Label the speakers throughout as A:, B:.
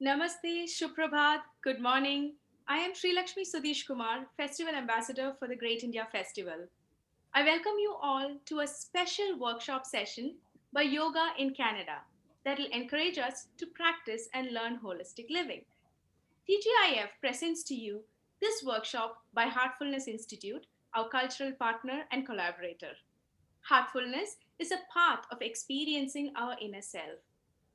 A: Namaste, Shuprabhat, good morning. I am Sri Lakshmi Sudesh Kumar, Festival Ambassador for the Great India Festival. I welcome you all to a special workshop session by Yoga in Canada that will encourage us to practice and learn holistic living. TGIF presents to you this workshop by Heartfulness Institute, our cultural partner and collaborator. Heartfulness is a path of experiencing our inner self.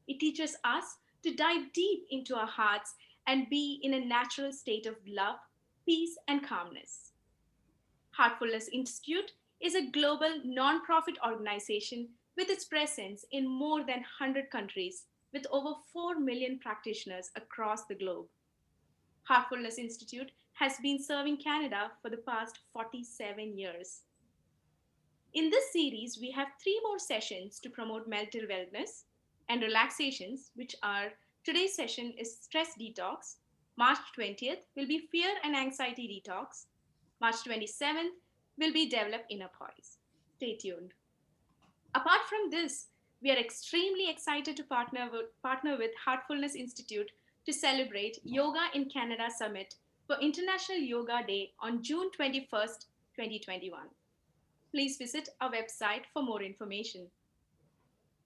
A: It teaches us to dive deep into our hearts and be in a natural state of love, peace, and calmness. Heartfulness Institute is a global non-profit organization with its presence in more than 100 countries with over 4 million practitioners across the globe. Heartfulness Institute has been serving Canada for the past 47 years. In this series, we have three more sessions to promote mental wellness and relaxations, which are today's session is Stress Detox, March 20th will be Fear and Anxiety Detox, March 27th will be Develop Inner Poise. Stay tuned. Apart from this, we are extremely excited to partner with Heartfulness Institute to celebrate Yoga in Canada Summit for International Yoga Day on June 21st, 2021. Please visit our website for more information.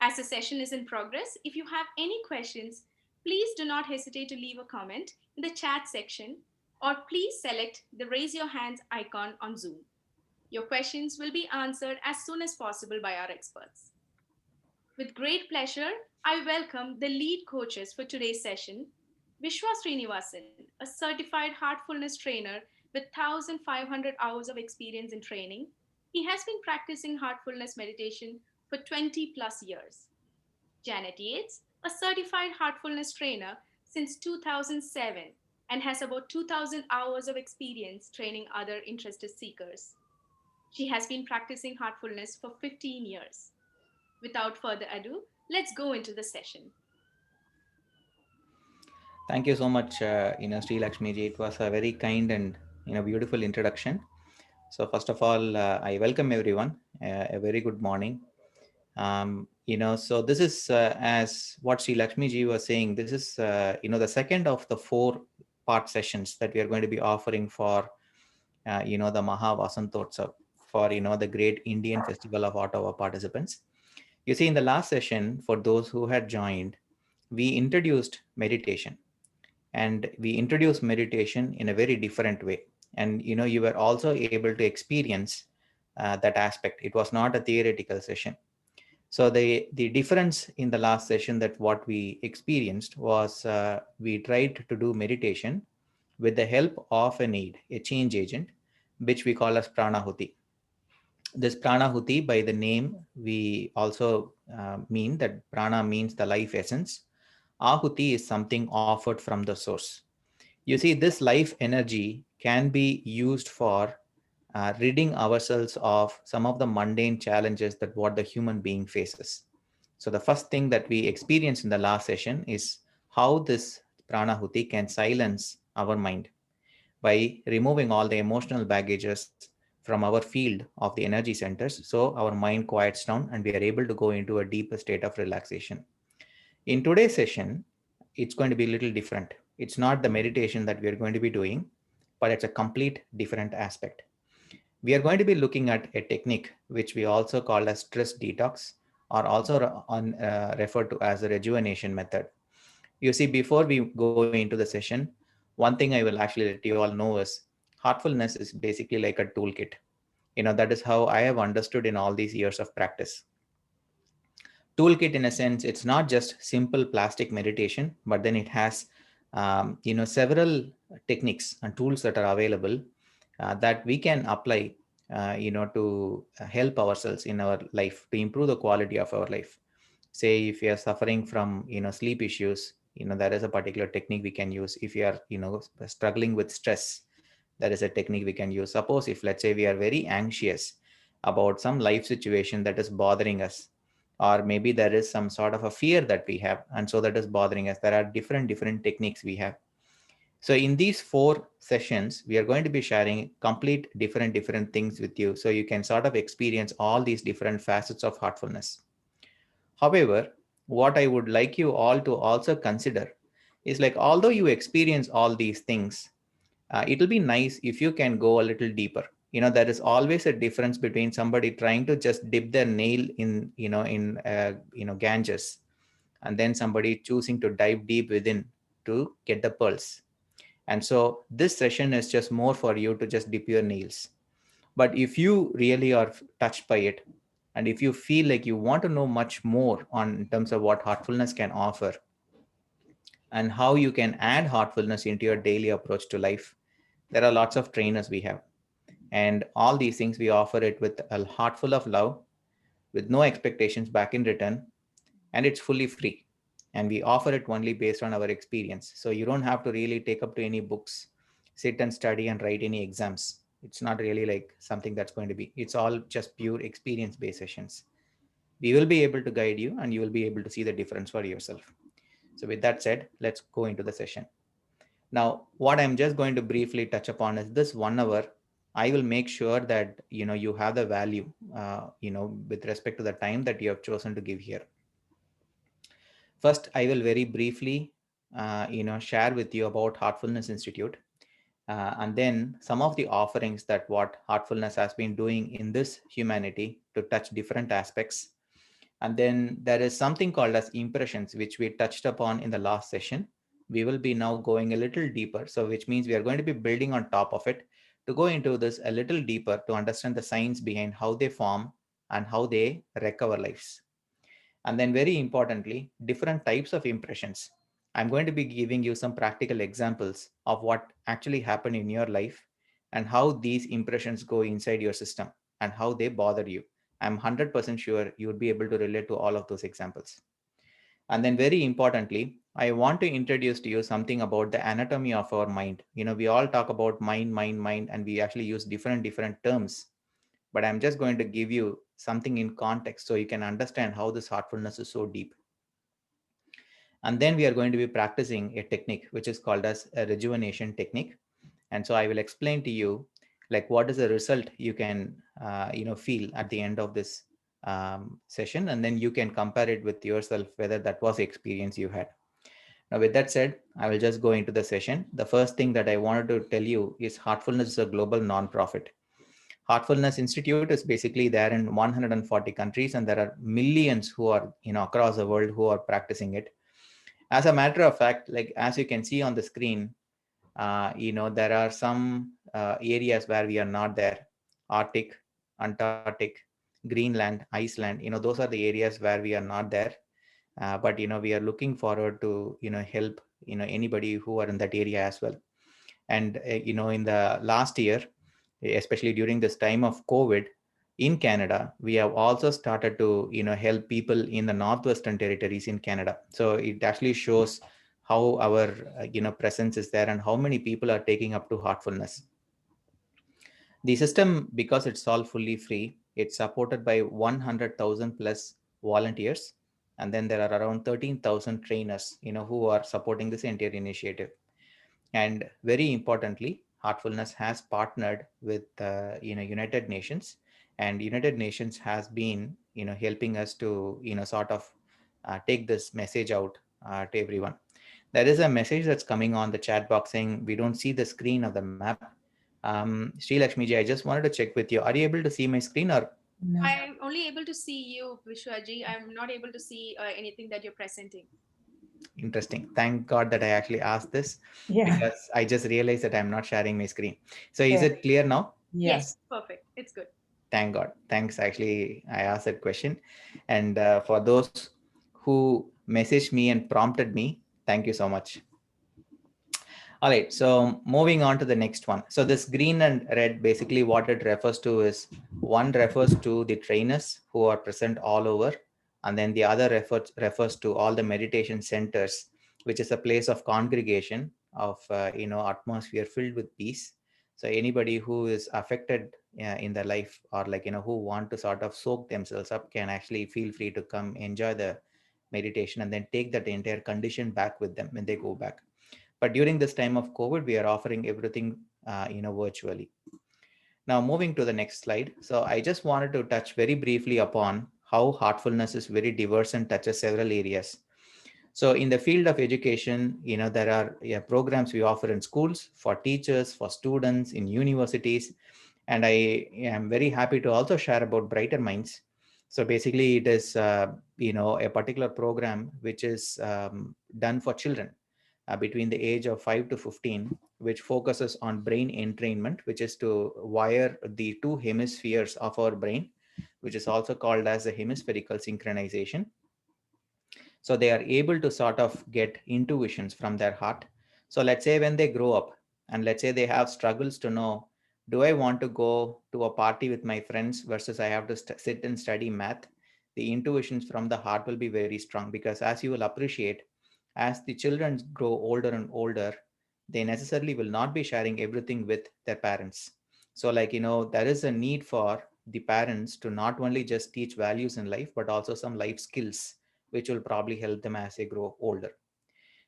A: As the session is in progress, if you have any questions, please do not hesitate to leave a comment in the chat section or please select the raise your hands icon on Zoom. Your questions will be answered as soon as possible by our experts. With great pleasure, I welcome the lead coaches for today's session, Vishwa Srinivasan, a certified heartfulness trainer with 1,500 hours of experience in training. He has been practicing heartfulness meditation for 20 plus years. Janet Yates, a certified heartfulness trainer since 2007 and has about 2,000 hours of experience training other interested seekers. She has been practicing heartfulness for 15 years. Without further ado, let's go into the session.
B: Thank you so much, Sri Lakshmi ji. It was a very kind and beautiful introduction. So first of all, I welcome everyone. A very good morning. So this is as what Sri Lakshmi ji was saying. This is the second of the 4-part sessions that we are going to be offering for the Maha Vasanthotsav for the great Indian Festival of Ottawa participants. You see, in the last session, for those who had joined, we introduced meditation. And we introduced meditation in a very different way. And you were also able to experience that aspect. It was not a theoretical session. So the difference in the last session that what we experienced was we tried to do meditation with the help of an aid, a change agent, which we call as pranahuti. This pranahuti, by the name, we also mean that prana means the life essence. Ahuti is something offered from the source. You see, this life energy can be used for ridding ourselves of some of the mundane challenges that what the human being faces. So the first thing that we experienced in the last session is how this pranahuti can silence our mind by removing all the emotional baggages from our field of the energy centers. So our mind quiets down and we are able to go into a deeper state of relaxation. In today's session, it's going to be a little different. It's not the meditation that we are going to be doing, but it's a complete different aspect. We are going to be looking at a technique which we also call as stress detox, or also referred to as a rejuvenation method. You see, before we go into the session, one thing I will actually let you all know is heartfulness is basically like a toolkit. That is how I have understood in all these years of practice. Toolkit, in a sense, it's not just simple plastic meditation, but then it has several techniques and tools that are available that we can apply to help ourselves in our life, to improve the quality of our life. Say if you are suffering from sleep issues, there is a particular technique we can use. If you are struggling with stress, there is a technique we can use. Suppose if, let's say, we are very anxious about some life situation that is bothering us, or maybe there is some sort of a fear that we have, and so that is bothering us, there are different techniques we have. So in these 4 sessions, we are going to be sharing complete different things with you, so you can sort of experience all these different facets of heartfulness. However, what I would like you all to also consider is like, although you experience all these things, it'll be nice if you can go a little deeper. There is always a difference between somebody trying to just dip their nail in Ganges, and then somebody choosing to dive deep within to get the pearls. And so this session is just more for you to just dip your nails. But if you really are touched by it, and if you feel like you want to know much more on in terms of what heartfulness can offer and how you can add heartfulness into your daily approach to life, there are lots of trainers we have. And all these things we offer it with a heart full of love, with no expectations back in return, and it's fully free. And we offer it only based on our experience. So you don't have to really take up to any books, sit and study and write any exams. It's not really like something that's going to be, it's all just pure experience based sessions. We will be able to guide you and you will be able to see the difference for yourself. So with that said, let's go into the session. Now, what I'm just going to briefly touch upon is this 1 hour. I will make sure that you have the value, with respect to the time that you have chosen to give here. First, I will very briefly, share with you about Heartfulness Institute, and then some of the offerings that what Heartfulness has been doing in this humanity to touch different aspects. And then there is something called as impressions, which we touched upon in the last session. We will be now going a little deeper. So which means we are going to be building on top of it to go into this a little deeper to understand the science behind how they form and how they wreck our lives. And then very importantly, different types of impressions. I'm going to be giving you some practical examples of what actually happened in your life and how these impressions go inside your system and how they bother you. I'm 100% sure you would be able to relate to all of those examples. And then very importantly, I want to introduce to you something about the anatomy of our mind. We all talk about mind, and we actually use different terms, but I'm just going to give you something in context so you can understand how this heartfulness is so deep. And then we are going to be practicing a technique which is called as a rejuvenation technique. And so I will explain to you like what is the result you can feel at the end of this session, and then you can compare it with yourself whether that was the experience you had. Now, with that said, I will just go into the session. The first thing that I wanted to tell you is Heartfulness is a global non-profit. Heartfulness Institute is basically there in 140 countries, and there are millions who are across the world who are practicing it. As a matter of fact, like as you can see on the screen, there are some areas where we are not there: Arctic, Antarctic, Greenland, Iceland. Those are the areas where we are not there. But we are looking forward to help anybody who are in that area as well. And in the last year, especially during this time of COVID in Canada, we have also started to help people in the northwestern territories in Canada. So it actually shows how our presence is there and how many people are taking up to heartfulness. The system, because it's all fully free, it's supported by 100,000 plus volunteers, and then there are around 13,000 trainers who are supporting this entire initiative. And very importantly, Heartfulness has partnered with United Nations, and United Nations has been helping us to sort of take this message out to everyone. There is a message that's coming on the chat box saying we don't see the screen of the map. Sri Lakshmiji, I just wanted to check with you. Are you able to see my screen or
A: No. I'm only able to see you, Vishwaji. I'm not able to see anything that you're presenting.
B: interesting? Thank God that I actually asked this,
C: Yeah.
B: because I just realized that I'm not sharing my screen. So is
C: Yeah.
B: it clear now?
C: Yes.
A: Perfect. It's good.
B: Thank God. Thanks. Actually, I asked that question. And for those who messaged me and prompted me, thank you so much. All right. So moving on to the next one. So this green and red, basically what it refers to is, one refers to the trainers who are present all over. And then the other refers to all the meditation centers, which is a place of congregation of, atmosphere filled with peace. So anybody who is affected in their life, or like, who want to sort of soak themselves up, can actually feel free to come enjoy the meditation and then take that entire condition back with them when they go back. But during this time of COVID, we are offering everything, virtually. Now, moving to the next slide. So I just wanted to touch very briefly upon how heartfulness is very diverse and touches several areas. So in the field of education, there are programs we offer in schools for teachers, for students, in universities. And I am very happy to also share about Brighter Minds. So basically it is, a particular program which is done for children between the age of 5 to 15, which focuses on brain entrainment, which is to wire the two hemispheres of our brain, which is also called as the hemispherical synchronization. So they are able to sort of get intuitions from their heart. So let's say when they grow up, and let's say they have struggles to know, do I want to go to a party with my friends versus I have to sit and study math? The intuitions from the heart will be very strong, because as you will appreciate, as the children grow older and older, they necessarily will not be sharing everything with their parents. So like, there is a need for the parents to not only just teach values in life, but also some life skills which will probably help them as they grow older.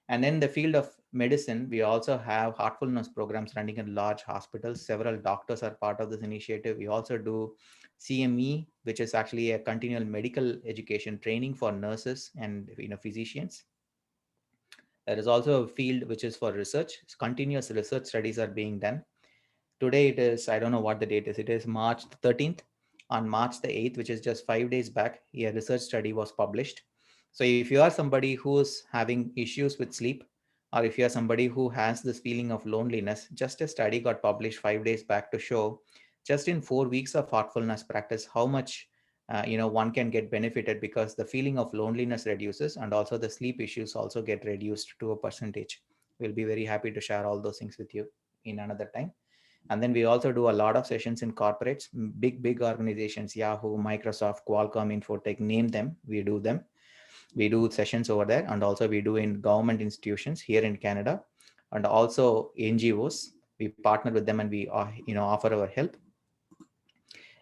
B: And in the field of medicine, we also have heartfulness programs running in large hospitals. Several doctors are part of this initiative. We also do CME, which is actually a continual medical education training for nurses and physicians. There is also a field which is for research. Continuous research studies are being done. Today it is, I don't know what the date is. It is March 13th. On March the 8th, which is just 5 days back, a research study was published. So if you are somebody who's having issues with sleep, or if you are somebody who has this feeling of loneliness, just a study got published 5 days back to show just in 4 weeks of heartfulness practice how much one can get benefited, because the feeling of loneliness reduces and also the sleep issues also get reduced to a percentage. We'll be very happy to share all those things with you in another time. And then we also do a lot of sessions in corporates, big organizations, Yahoo, Microsoft, Qualcomm, Infotech, name them, we do them. We do sessions over there, and also we do in government institutions here in Canada, and also NGOs. We partner with them and we offer our help.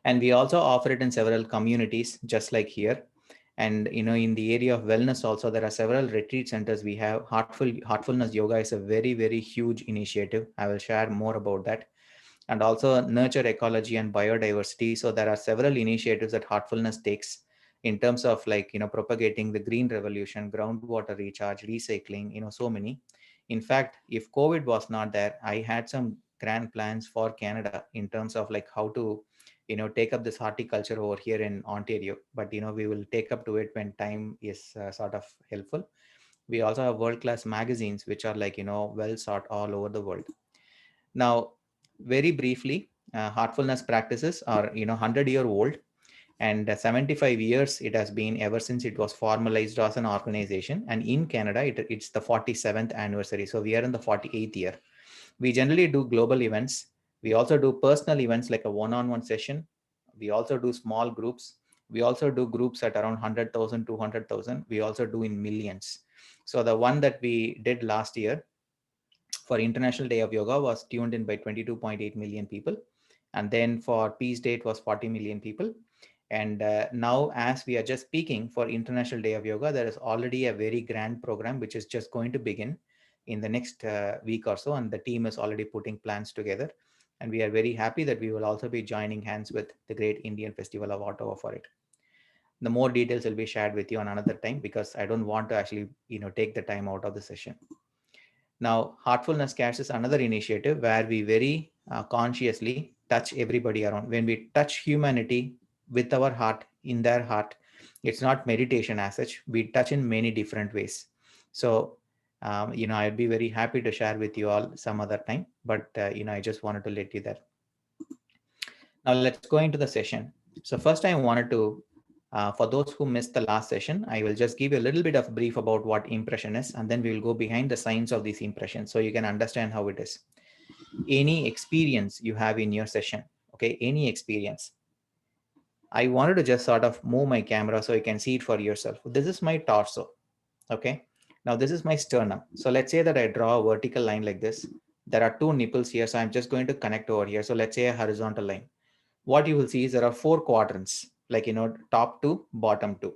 B: And we also offer it in several communities, just like here. And in the area of wellness also, there are several retreat centers. We have Heartfulness Yoga is a very huge initiative. I will share more about that. And also nurture ecology and biodiversity. So there are several initiatives that Heartfulness takes in terms of like, propagating the green revolution, groundwater recharge, recycling, so many. In fact, if COVID was not there, I had some grand plans for Canada in terms of like how to, take up this horticulture over here in Ontario. But, we will take up to it when time is sort of helpful. We also have world-class magazines, which are like, well sought all over the world. Now, very briefly, heartfulness practices are 100-year old, and 75 years it has been ever since it was formalized as an organization. And in Canada, it's the 47th anniversary. So we are in the 48th year. We generally do global events. We also do personal events like a one-on-one session. We also do small groups. We also do groups at around 100,000, 200,000. We also do in millions. So the one that we did last year for International Day of Yoga was tuned in by 22.8 million people. And then for Peace Day, it was 40 million people. And now, as we are just speaking for International Day of Yoga, there is already a very grand program which is just going to begin in the next week or so. And the team is already putting plans together. And we are very happy that we will also be joining hands with the Great Indian Festival of Ottawa for it. The more details will be shared with you on another time, because I don't want to actually, take the time out of the session. Now, Heartfulness Cares is another initiative where we very consciously touch everybody around. When we touch humanity with our heart, in their heart, it's not meditation as such. We touch in many different ways. So, I'd be very happy to share with you all some other time. But, I just wanted to let you there. Now, let's go into the session. So first I wanted to, for those who missed the last session, I will just give you a little bit of brief about what impression is, and then we will go behind the science of these impressions so you can understand how it is. Any experience you have in your session, okay, any experience. I wanted to just sort of move my camera so you can see it for yourself. This is my torso, okay? Now this is my sternum. So let's say that I draw a vertical line like this. There are two nipples here, so I'm just going to connect over here. So let's say a horizontal line. What you will see is there are four quadrants, like, top two, bottom two.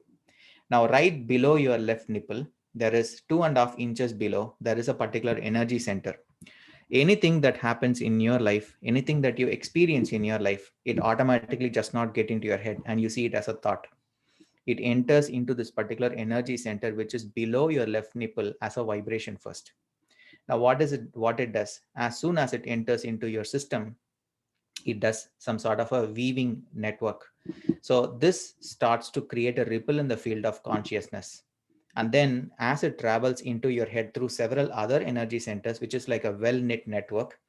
B: Now, right below your left nipple, there is 2.5 inches below, there is a particular energy center. Anything that happens in your life, anything that you experience in your life, it automatically does not get into your head and you see it as a thought. it enters into this particular energy center, which is below your left nipple as a vibration first. Now, what it does, as soon as it enters into your system, it does some sort of a weaving network. So this starts to create a ripple in the field of consciousness. And then as it travels into your head through several other energy centers, which is like a well knit network,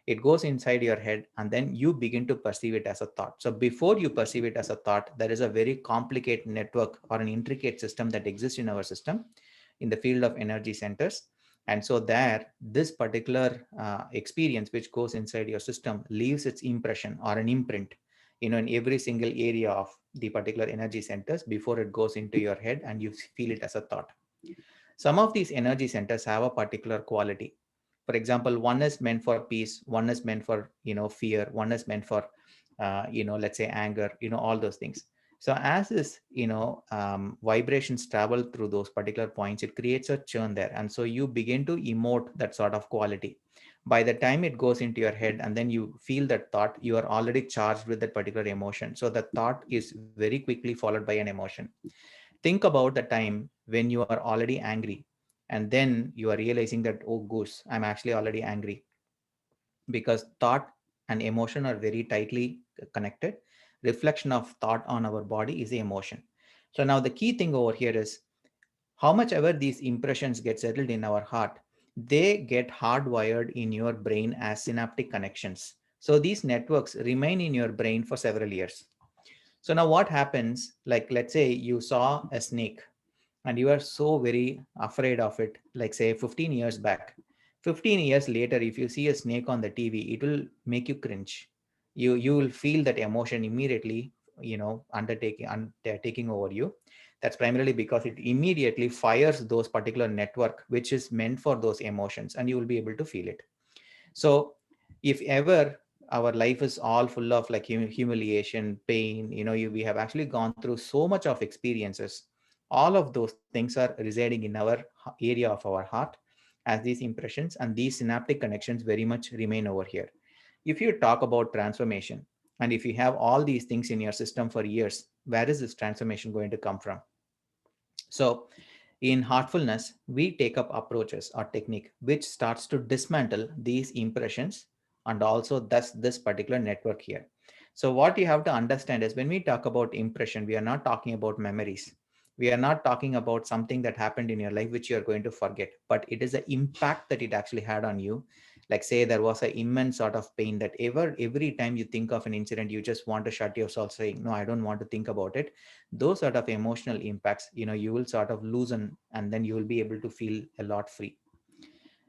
B: it goes inside your head, and then you begin to perceive it as a thought. So before you perceive it as a thought, there is a very complicated network or an intricate system that exists in our system in the field of energy centers. And so there, this particular experience which goes inside your system leaves its impression or an imprint, in every single area of the particular energy centers before it goes into your head and you feel it as a thought. Some of these energy centers have a particular quality. For example, one is meant for peace, one is meant for fear, one is meant for let's say anger, all those things. So as this vibrations travel through those particular points, it creates a churn there, and so you begin to emote that sort of quality. By the time it goes into your head and then you feel that thought, you are already charged with that particular emotion. So the thought is very quickly followed by an emotion. Think about the time when you are already angry, and then you are realizing that, oh goose, I'm actually already angry, because thought and emotion are very tightly connected. Reflection of thought on our body is the emotion. So now the key thing over here is, how much ever these impressions get settled in our heart, they get hardwired in your brain as synaptic connections. So these networks remain in your brain for several years. So now what happens, like let's say you saw a snake and you are so very afraid of it, like say 15 years back. 15 years later, if you see a snake on the TV, it will make you cringe. You will feel that emotion immediately, undertaking over you. That's primarily because it immediately fires those particular network which is meant for those emotions, and you will be able to feel it. So if ever our life is all full of like humiliation, pain, we have actually gone through so much of experiences. All of those things are residing in our area of our heart as these impressions, and these synaptic connections very much remain over here. If you talk about transformation, and if you have all these things in your system for years, where is this transformation going to come from? So in Heartfulness, we take up approaches or technique which starts to dismantle these impressions and also thus this particular network here. So what you have to understand is, when we talk about impression, we are not talking about memories. We are not talking about something that happened in your life which you are going to forget, but it is the impact that it actually had on you. Like say there was an immense sort of pain that every time you think of an incident, you just want to shut yourself saying, no, I don't want to think about it. Those sort of emotional impacts, you will sort of loosen, and then you will be able to feel a lot free.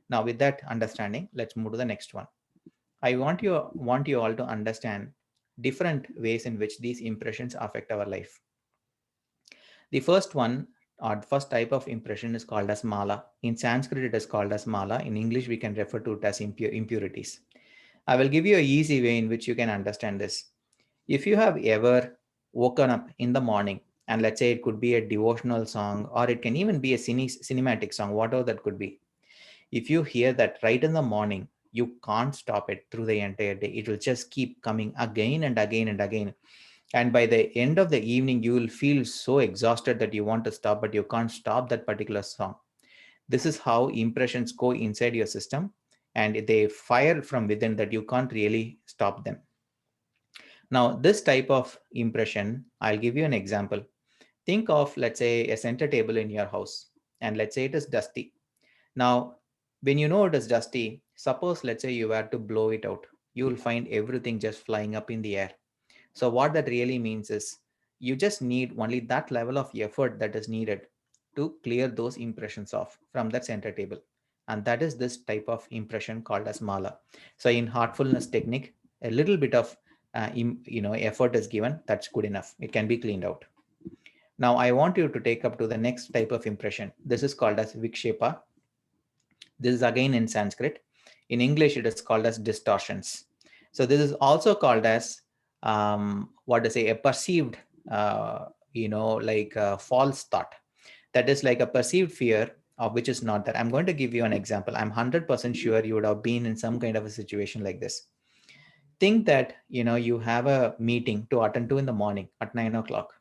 B: Now with that understanding, let's move to the next one. I want you all to understand different ways in which these impressions affect our life. The first one, or the first type of impression, is called as mala. In Sanskrit it is called as mala. In English we can refer to it as impurities. I will give you an easy way in which you can understand this. If you have ever woken up in the morning, and let's say it could be a devotional song, or it can even be a cinematic song, whatever that could be. If you hear that right in the morning, you can't stop it through the entire day. It will just keep coming again and again and again. And by the end of the evening, you will feel so exhausted that you want to stop, but you can't stop that particular song. This is how impressions go inside your system, and they fire from within that you can't really stop them. Now, this type of impression, I'll give you an example. Think of, let's say, a center table in your house, and let's say it is dusty. Now, when you know it is dusty, suppose, let's say, you were to blow it out, you will find everything just flying up in the air. So, what that really means is, you just need only that level of effort that is needed to clear those impressions off from that center table. And that is this type of impression called as mala. So, in heartfulness technique, a little bit of effort is given, that's good enough. It can be cleaned out. Now, I want you to take up to the next type of impression. This is called as vikshepa. This is again in Sanskrit. In English, it is called as distortions. So this is also called as what to say, a perceived, false thought. That is like a perceived fear of which is not that. I'm going to give you an example. I'm 100% sure you would have been in some kind of a situation like this. Think that you have a meeting to attend to in the morning at 9 o'clock,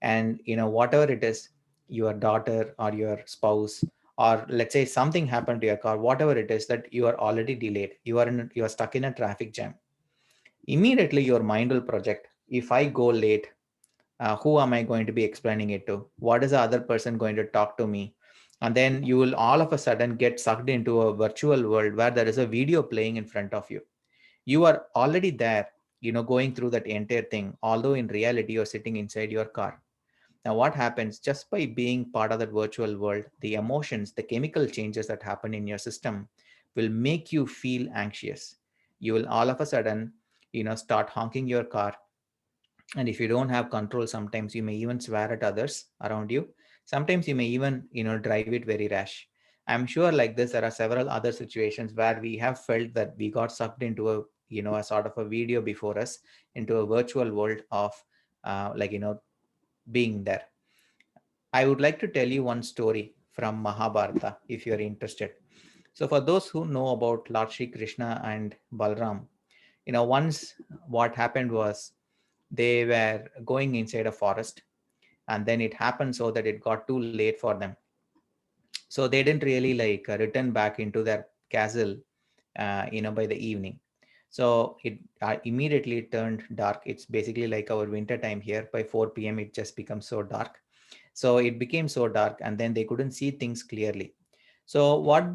B: And whatever it is, your daughter or your spouse, or let's say something happened to your car, whatever it is that you are already delayed, you are stuck in a traffic jam. Immediately your mind will project, if I go late, who am I going to be explaining it to? What is the other person going to talk to me? And then you will all of a sudden get sucked into a virtual world where there is a video playing in front of you. You are already there, going through that entire thing, although in reality you're sitting inside your car. Now what happens, just by being part of that virtual world, the emotions, the chemical changes that happen in your system will make you feel anxious. You will all of a sudden start honking your car, and if you don't have control, sometimes you may even swear at others around you. Sometimes you may even drive it very rash. I'm sure like this there are several other situations where we have felt that we got sucked into a sort of a video before us, into a virtual world of being there. I would like to tell you one story from Mahabharata if you're interested. So for those who know about Lord Shri Krishna and Balram, once what happened was, they were going inside a forest, and then it happened so that it got too late for them. So they didn't really return back into their castle by the evening. So it immediately turned dark. It's basically like our winter time here. By 4 p.m. it just becomes so dark. So it became so dark, and then they couldn't see things clearly. So what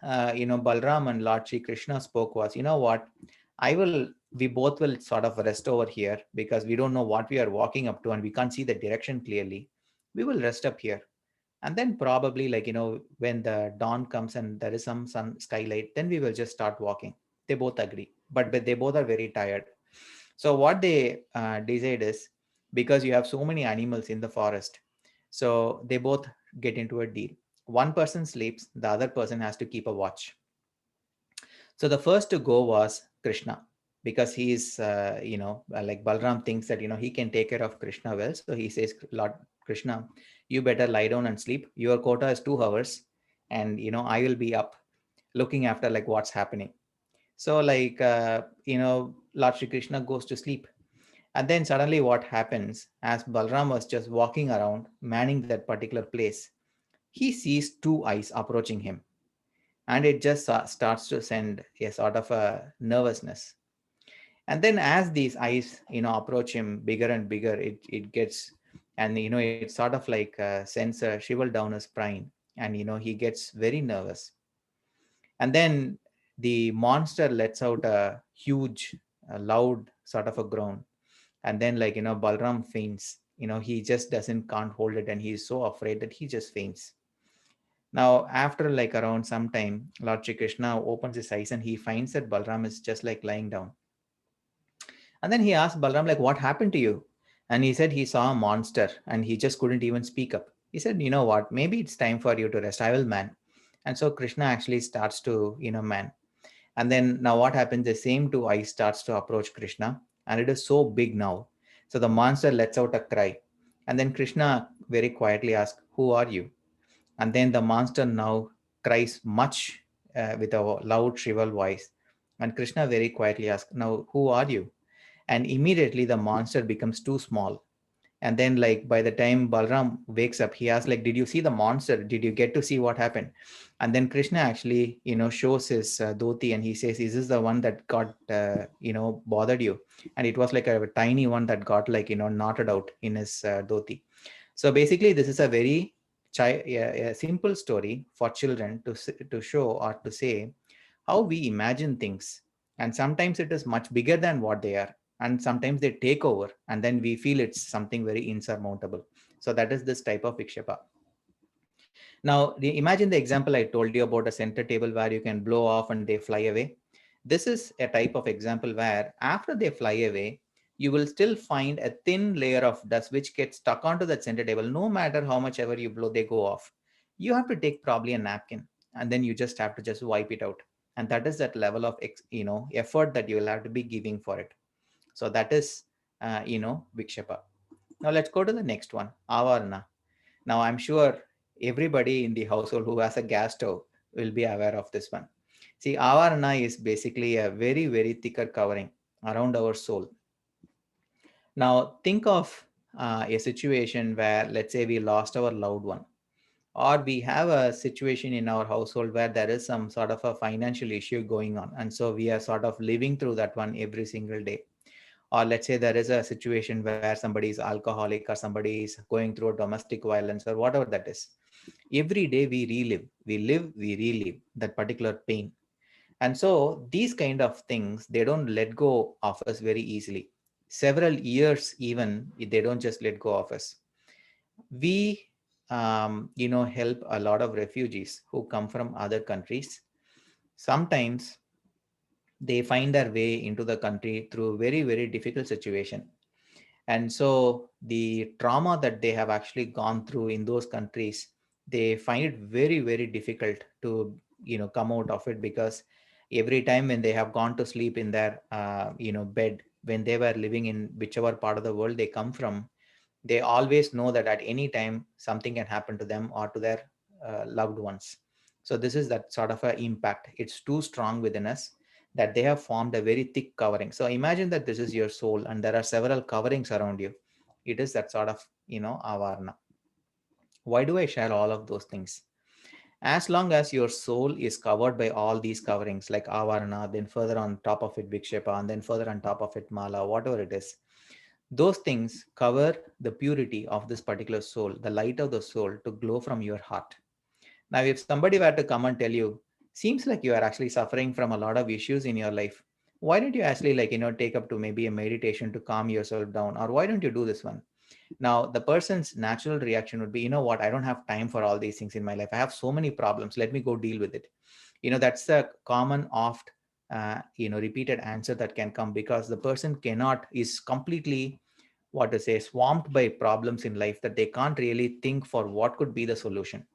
B: Balram and Lord Shri Krishna spoke was, what, we both will sort of rest over here, because we don't know what we are walking up to and we can't see the direction clearly. We will rest up here, and then probably when the dawn comes and there is some sun skylight, then we will just start walking. They both agree, but they both are very tired. So what they decide is, because you have so many animals in the forest, so they both get into a deal. One person sleeps, the other person has to keep a watch. So the first to go was Krishna, because he is, like Balram thinks that, he can take care of Krishna well. So he says, Lord Krishna, you better lie down and sleep. Your quota is 2 hours, and, I will be up looking after like what's happening. So Lord Shri Krishna goes to sleep. And then suddenly what happens, as Balram was just walking around, manning that particular place, he sees two eyes approaching him, and it just starts to send a sort of a nervousness. And then as these eyes approach him bigger and bigger, it gets, and it sort of sends a shiver down his spine, and he gets very nervous. And then the monster lets out a huge loud sort of a groan, and then Balram faints. He just doesn't can't hold it, and he's so afraid that he just faints. Now, after around some time, Lord Shri Krishna opens his eyes and he finds that Balram is just lying down. And then he asked Balram, what happened to you? And he said he saw a monster and he just couldn't even speak up. He said, you know what, maybe it's time for you to rest. I will man. And so Krishna actually starts to, man. And then now what happens, the same two eyes starts to approach Krishna, and it is so big now. So the monster lets out a cry. And then Krishna very quietly asks, who are you? And then the monster now cries much with a loud, shrill voice. And Krishna very quietly asks, now, who are you? And immediately the monster becomes too small. And then by the time Balram wakes up, he asks did you see the monster? Did you get to see what happened? And then Krishna actually shows his dhoti, and he says, is this the one that got bothered you? And it was like a tiny one that got knotted out in his dhoti. So basically this is a very a simple story for children to show or to say how we imagine things, and sometimes it is much bigger than what they are, and sometimes they take over, and then we feel it's something very insurmountable. So that is this type of vikshapa. Now imagine the example I told you about a center table where you can blow off and they fly away. This is a type of example where after they fly away, you will still find a thin layer of dust which gets stuck onto that center table. No matter how much ever you blow, they go off. You have to take probably a napkin, and then you just have to just wipe it out. And that is that level of effort that you will have to be giving for it. So that is vikshapa. Now let's go to the next one, avarna. Now I'm sure everybody in the household who has a gas stove will be aware of this one. See, avarna is basically a very, very thicker covering around our soul. Now think of a situation where, let's say, we lost our loved one, or we have a situation in our household where there is some sort of a financial issue going on, and so we are sort of living through that one every single day. Or let's say there is a situation where somebody is alcoholic or somebody is going through domestic violence or whatever that is. Every day we relive that particular pain. And so these kind of things, they don't let go of us very easily. Several years even, they don't just let go of us. We help a lot of refugees who come from other countries. Sometimes they find their way into the country through very, very difficult situation. And so the trauma that they have actually gone through in those countries, they find it very, very difficult to come out of it, because every time when they have gone to sleep in their bed, when they were living in whichever part of the world they come from, they always know that at any time something can happen to them or to their loved ones. So this is that sort of a impact. It's too strong within us that they have formed a very thick covering. So imagine that this is your soul and there are several coverings around you. It is that sort of avarna. Why do I share all of those things? As long as your soul is covered by all these coverings like avarna, then further on top of it vikshepa, and then further on top of it mala, whatever it is, those things cover the purity of this particular soul, the light of the soul to glow from your heart. Now, if somebody were to come and tell you, seems like you are actually suffering from a lot of issues in your life, why don't you actually take up to maybe a meditation to calm yourself down? Or why don't you do this one? Now, the person's natural reaction would be, you know what, I don't have time for all these things in my life. I have so many problems. Let me go deal with it. That's a common, oft, repeated answer that can come, because the person is completely, what to say, swamped by problems in life, that they can't really think for what could be the solution.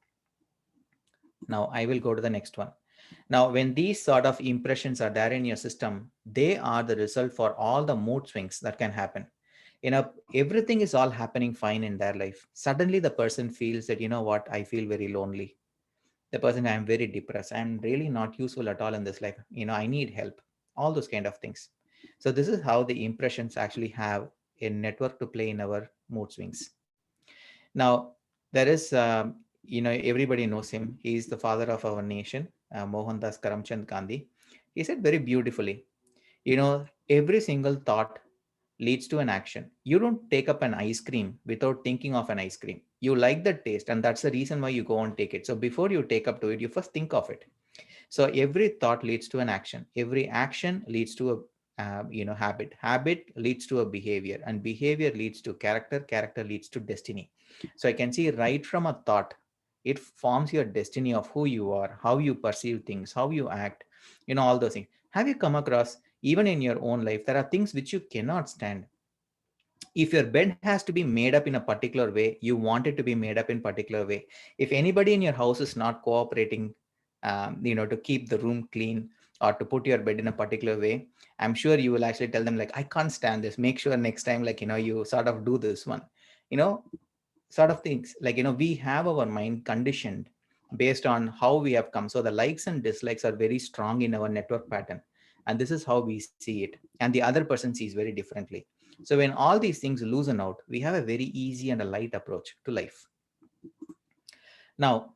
B: Now, I will go to the next one. Now, when these sort of impressions are there in your system, they are the result for all the mood swings that can happen. Everything is all happening fine in their life. Suddenly, the person feels that, you know what, I feel very lonely. The person, I'm very depressed. I'm really not useful at all in this life. I need help. All those kind of things. So, this is how the impressions actually have a network to play in our mood swings. Now, there is, everybody knows him. He is the father of our nation, Mohandas Karamchand Gandhi. He said very beautifully, every single thought leads to an action. You don't take up an ice cream without thinking of an ice cream. You like the taste, and that's the reason why you go and take it. So before you take up to it, you first think of it. So every thought leads to an action. Every action leads to a habit. Habit leads to a behavior, and behavior leads to character. Character leads to destiny. So I can see right from a thought, it forms your destiny of who you are, how you perceive things, how you act. All those things. Have you come across, even in your own life, there are things which you cannot stand? If your bed has to be made up in a particular way, you want it to be made up in particular way. If anybody in your house is not cooperating, to keep the room clean or to put your bed in a particular way, I'm sure you will actually tell them, like, I can't stand this. Make sure next time, you sort of do this one, you know sort of things. We have our mind conditioned based on how we have come. So the likes and dislikes are very strong in our network pattern, and this is how we see it, and the other person sees very differently. So when all these things loosen out, we have a very easy and a light approach to life. Now,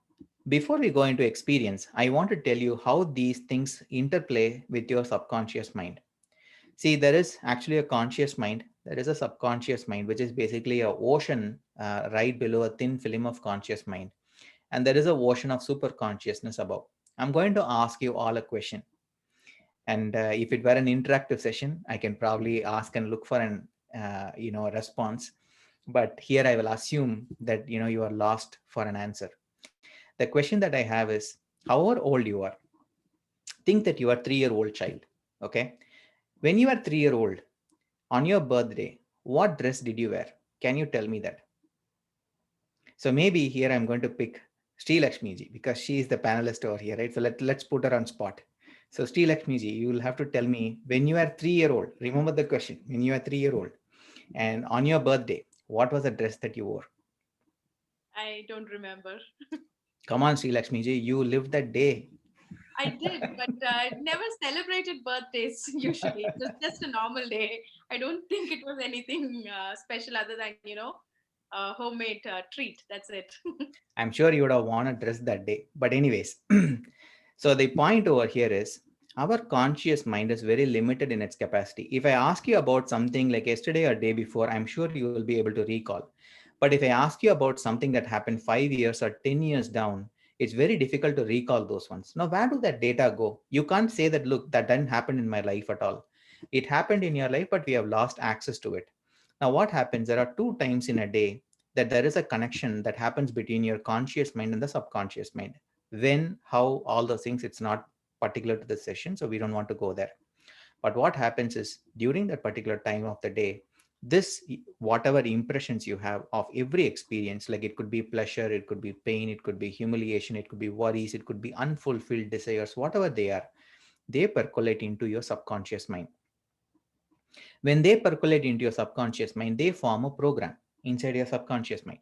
B: before we go into experience, I want to tell you how these things interplay with your subconscious mind. See, there is actually a conscious mind, there is a subconscious mind, which is basically a ocean right below a thin film of conscious mind. And there is a ocean of super consciousness above. I'm going to ask you all a question. And if it were an interactive session, I can probably ask and look for an response. But here I will assume that you are lost for an answer. The question that I have is, however old you are, think that you are 3-year-old child. Okay, when you are 3 year old, on your birthday, what dress did you wear? Can you tell me that? So maybe here I'm going to pick Sri Lakshmi ji, because she is the panelist over here, right? So let's put her on spot. So Sri Lakshmi ji, you will have to tell me, when you are 3 year old, remember the question, when you are 3 year old and on your birthday, what was the dress that you wore?
A: I don't remember.
B: Come on, Sri Lakshmi ji, you lived that day.
A: I did, but I never celebrated birthdays usually. It was just a normal day. I don't think it was anything special other than, a homemade treat. That's it.
B: I'm sure you would have worn a dress that day. But anyways, so the point over here is our conscious mind is very limited in its capacity. If I ask you about something like yesterday or day before, I'm sure you will be able to recall. But if I ask you about something that happened 5 years or 10 years down, it's very difficult to recall those ones. Now, where do that data go? You can't say that, look, that didn't happen in my life at all. It happened in your life, but we have lost access to it. Now, what happens? There are two times in a day that there is a connection that happens between your conscious mind and the subconscious mind. When, how, all those things, it's not particular to the session, so we don't want to go there. But what happens is during that particular time of the day, this whatever impressions you have of every experience, like it could be pleasure, it could be pain, it could be humiliation, it could be worries, it could be unfulfilled desires, whatever they are, they percolate into your subconscious mind. When they percolate into your subconscious mind, they form a program inside your subconscious mind.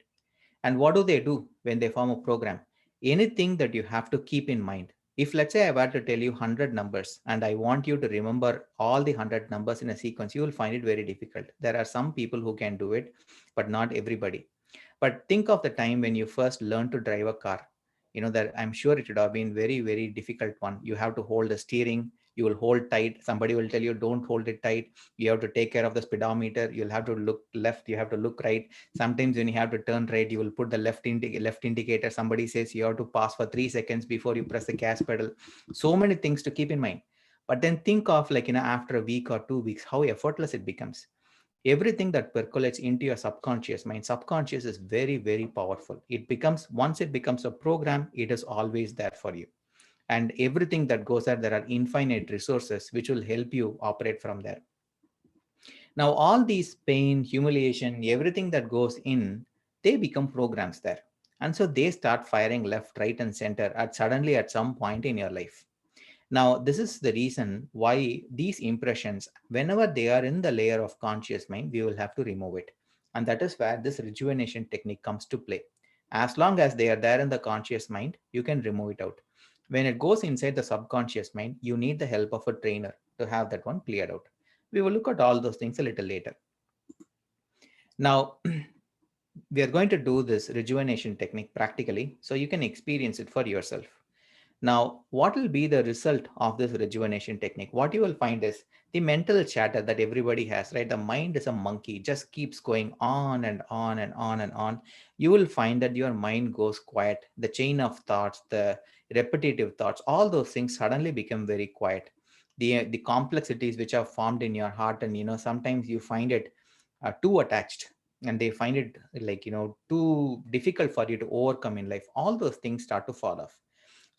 B: And what do they do when they form a program? Anything that you have to keep in mind. If let's say I were to tell you 100 numbers and I want you to remember all the 100 numbers in a sequence, you will find it very difficult. There are some people who can do it, but not everybody. But think of the time when you first learned to drive a car. You know that I'm sure it would have been very, very difficult one. You have to hold the steering, you will hold tight. Somebody will tell you, don't hold it tight. You have to take care of the speedometer. You'll have to look left, you have to look right. Sometimes when you have to turn right, you will put the left indicator. Somebody says you have to pause for 3 seconds before you press the gas pedal. So many things to keep in mind. But then think of, like, after a week or 2 weeks, how effortless it becomes. Everything that percolates into your subconscious mind, subconscious is very, very powerful. It becomes, once it becomes a program, it is always there for you. And everything that goes there, there are infinite resources which will help you operate from there. Now, all these pain, humiliation, everything that goes in, they become programs there. And so they start firing left, right, and center at suddenly at some point in your life. Now, this is the reason why these impressions, whenever they are in the layer of conscious mind, we will have to remove it. And that is where this rejuvenation technique comes to play. As long as they are there in the conscious mind, you can remove it out. When it goes inside the subconscious mind, you need the help of a trainer to have that one cleared out. We will look at all those things a little later. Now, we are going to do this rejuvenation technique practically so you can experience it for yourself. Now, what will be the result of this rejuvenation technique? What you will find is the mental chatter that everybody has, right? The mind is a monkey, just keeps going on and on and on and on. You will find that your mind goes quiet. The chain of thoughts, the repetitive thoughts, all those things suddenly become very quiet. The complexities which are formed in your heart, and sometimes you find it too attached, and they find it like too difficult for you to overcome in life. All those things start to fall off.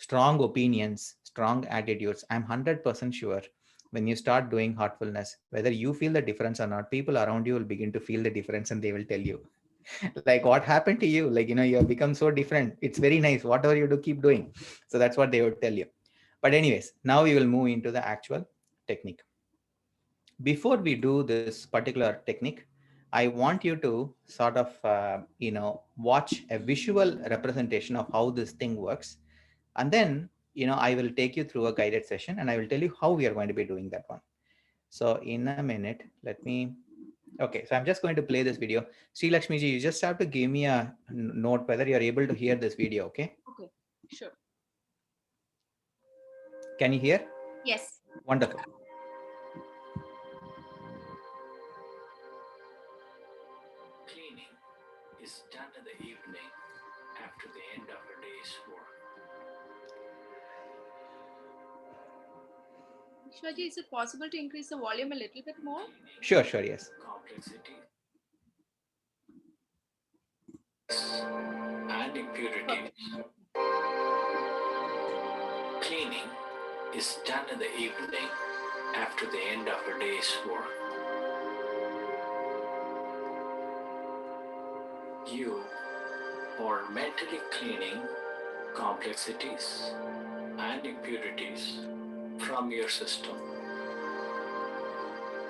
B: Strong opinions, strong attitudes. I'm 100% sure when you start doing heartfulness, whether you feel the difference or not, people around you will begin to feel the difference and they will tell you, like, what happened to you? Like, you have become so different. It's very nice. Whatever you do, keep doing. So that's what they would tell you. But, anyways, now we will move into the actual technique. Before we do this particular technique, I want you to sort of, watch a visual representation of how this thing works. And then, I will take you through a guided session and I will tell you how we are going to be doing that one. So in a minute, let me, okay, so I'm just going to play this video. Sri Lakshmi ji, you just have to give me a note whether you're able to hear this video, okay?
A: Okay, sure.
B: Can you hear?
A: Yes.
B: Wonderful.
C: Cleaning is done in the evening after the end of a day's work.
A: Shivaji, is it possible to increase the volume a little bit more?
B: Sure, yes.
C: Complexity and impurities. Cleaning is done in the evening after the end of a day's work. You are mentally cleaning complexities and impurities from your system.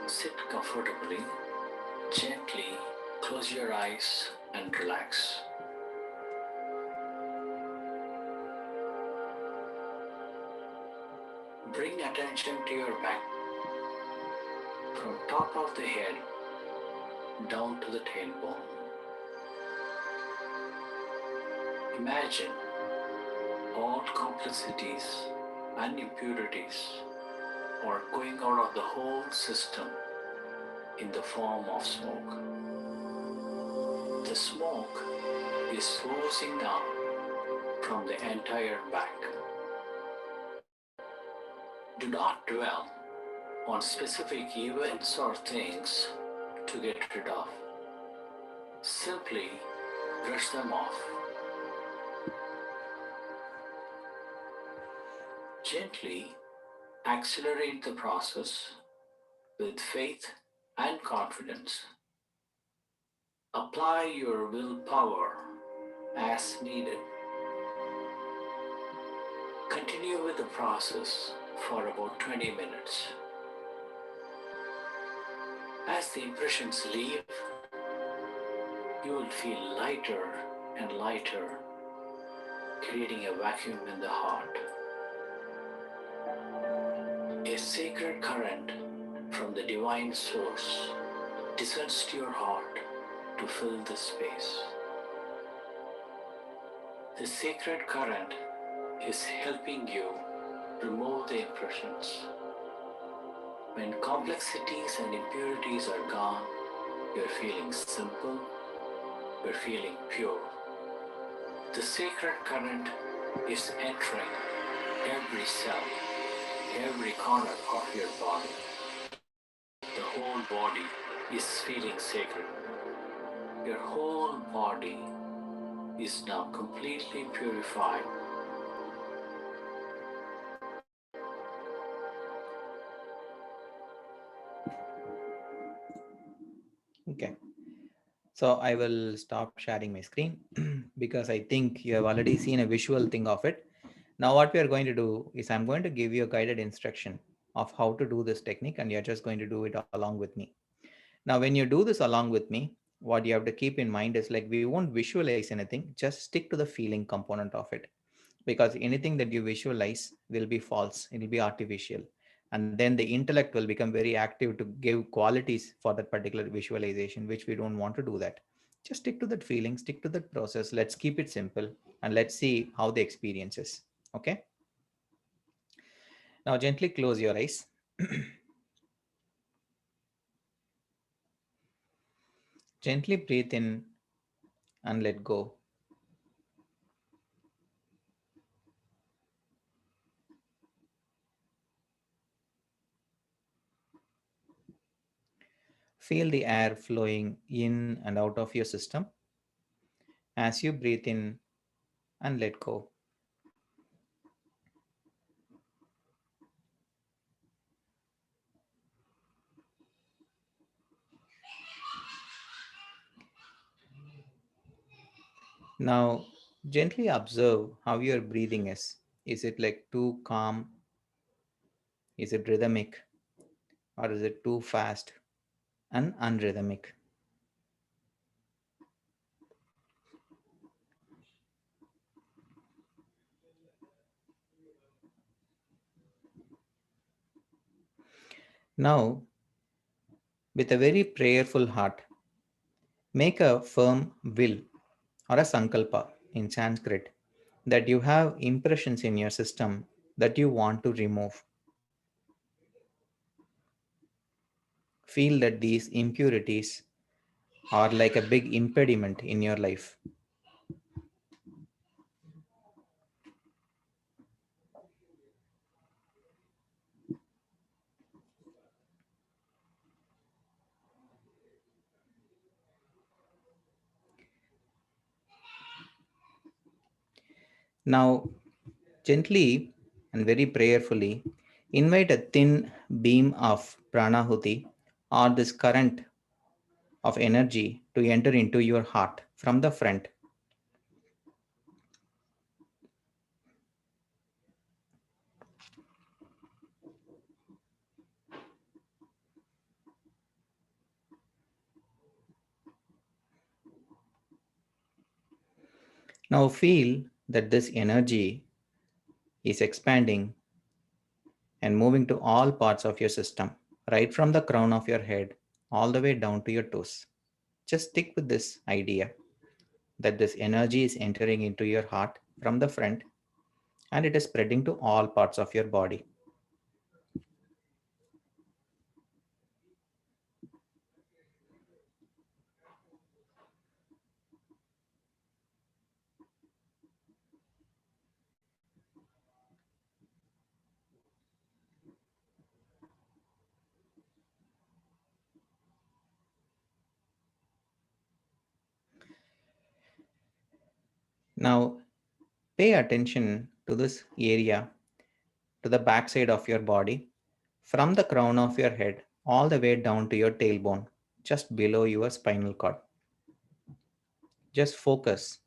C: Sit comfortably, gently close your eyes and relax. Bring attention to your back from top of the head down to the tailbone. Imagine all complexities and impurities are going out of the whole system in the form of smoke. The smoke is forcing out from the entire back. Do not dwell on specific events or things to get rid of. Simply brush them off. Gently accelerate the process with faith and confidence. Apply your willpower as needed. Continue with the process for about 20 minutes. As the impressions leave, you will feel lighter and lighter, creating a vacuum in the heart. A sacred current from the divine source descends to your heart to fill the space. The sacred current is helping you remove the impressions. When complexities and impurities are gone, you're feeling simple, you're feeling pure. The sacred current is entering every cell, every corner of your body. The whole body is feeling sacred. Your whole body is now completely purified.
B: Okay. So I will stop sharing my screen because I think you have already seen a visual thing of it. Now what we are going to do is I'm going to give you a guided instruction of how to do this technique, and you're just going to do it along with me. Now, when you do this along with me, what you have to keep in mind is like we won't visualize anything, just stick to the feeling component of it. Because anything that you visualize will be false, it will be artificial. And then the intellect will become very active to give qualities for that particular visualization, which we don't want to do that. Just stick to that feeling, stick to that process. Let's keep it simple and let's see how the experience is. Okay. Now, gently close your eyes. Gently breathe in and let go. Feel the air flowing in and out of your system as you breathe in and let go. Now, gently observe how your breathing is. Is it like too calm? Is it rhythmic? Or is it too fast and unrhythmic? Now, with a very prayerful heart, make a firm will or a sankalpa in Sanskrit that you have impressions in your system that you want to remove. Feel that these impurities are like a big impediment in your life. Now, gently and very prayerfully, invite a thin beam of pranahuti or this current of energy to enter into your heart from the front. Now, feel that this energy is expanding and moving to all parts of your system, right from the crown of your head all the way down to your toes. Just stick with this idea that this energy is entering into your heart from the front and it is spreading to all parts of your body. Now, pay attention to this area, to the backside of your body, from the crown of your head all the way down to your tailbone, just below your spinal cord. Just focus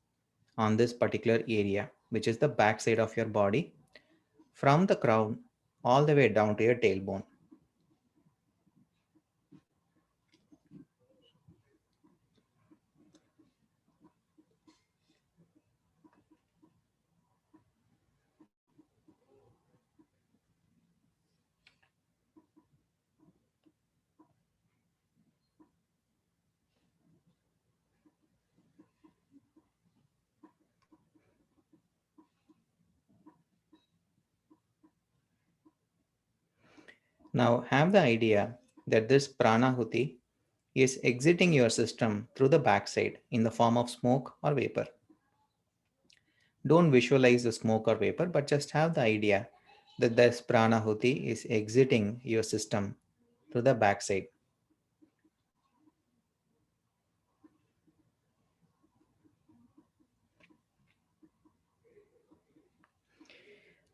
B: on this particular area, which is the backside of your body, from the crown all the way down to your tailbone. Now, have the idea that this pranahuti is exiting your system through the backside in the form of smoke or vapor. Don't visualize the smoke or vapor, but just have the idea that this pranahuti is exiting your system through the backside.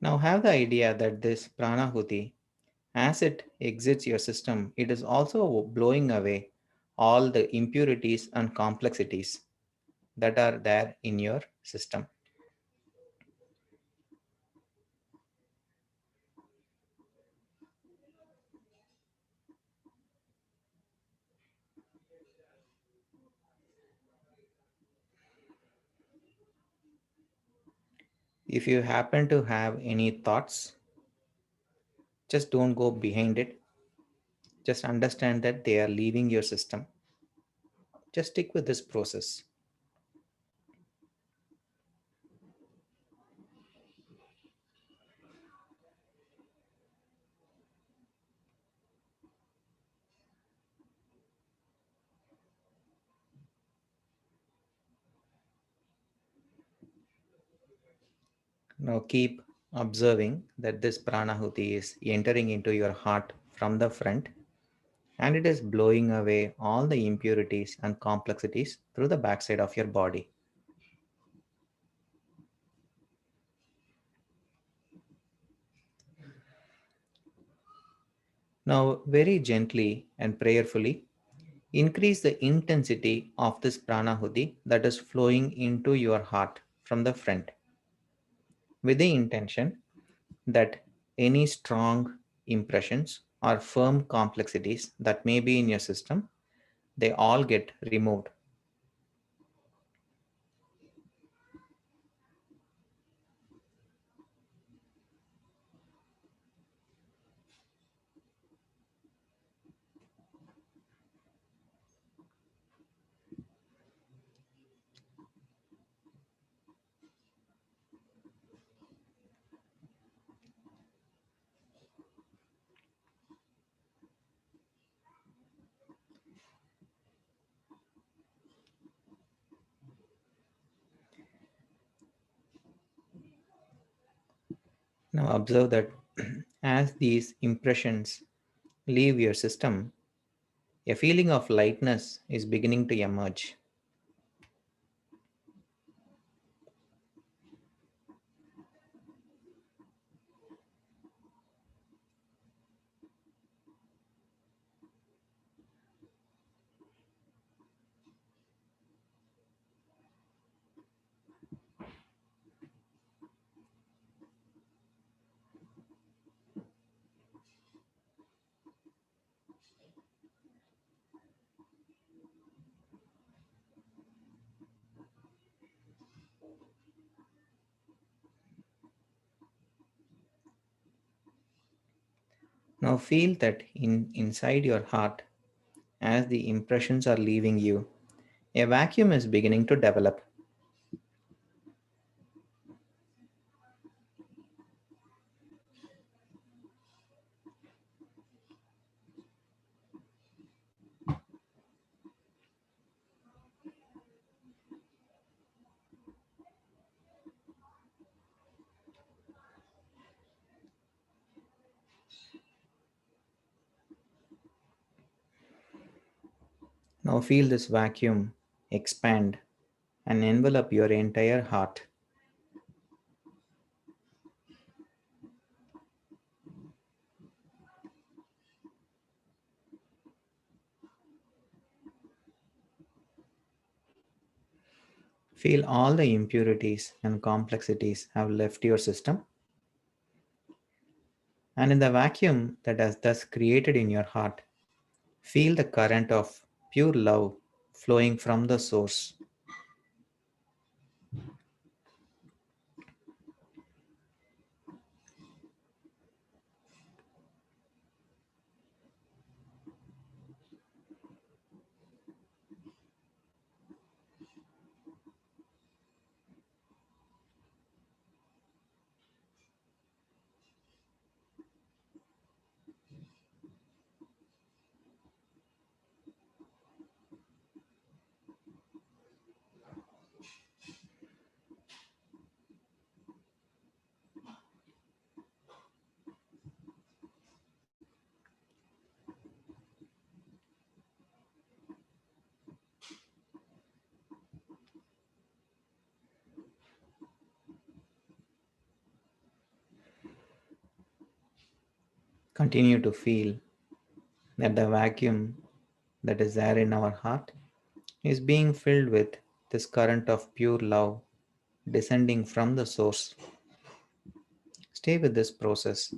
B: Now have the idea that this pranahuti, as it exits your system, it is also blowing away all the impurities and complexities that are there in your system. If you happen to have any thoughts, just don't go behind it. Just understand that they are leaving your system. Just stick with this process. Now keep observing that this pranahuti is entering into your heart from the front and it is blowing away all the impurities and complexities through the backside of your body. Now, very gently and prayerfully, increase the intensity of this pranahuti that is flowing into your heart from the front with the intention that any strong impressions or firm complexities that may be in your system, they all get removed. Now observe that as these impressions leave your system, a feeling of lightness is beginning to emerge. Now feel that inside your heart, as the impressions are leaving you, a vacuum is beginning to develop. Now feel this vacuum expand and envelop your entire heart. Feel all the impurities and complexities have left your system. And in the vacuum that has thus created in your heart, feel the current of pure love flowing from the source. Continue to feel that the vacuum that is there in our heart is being filled with this current of pure love descending from the source. Stay with this process.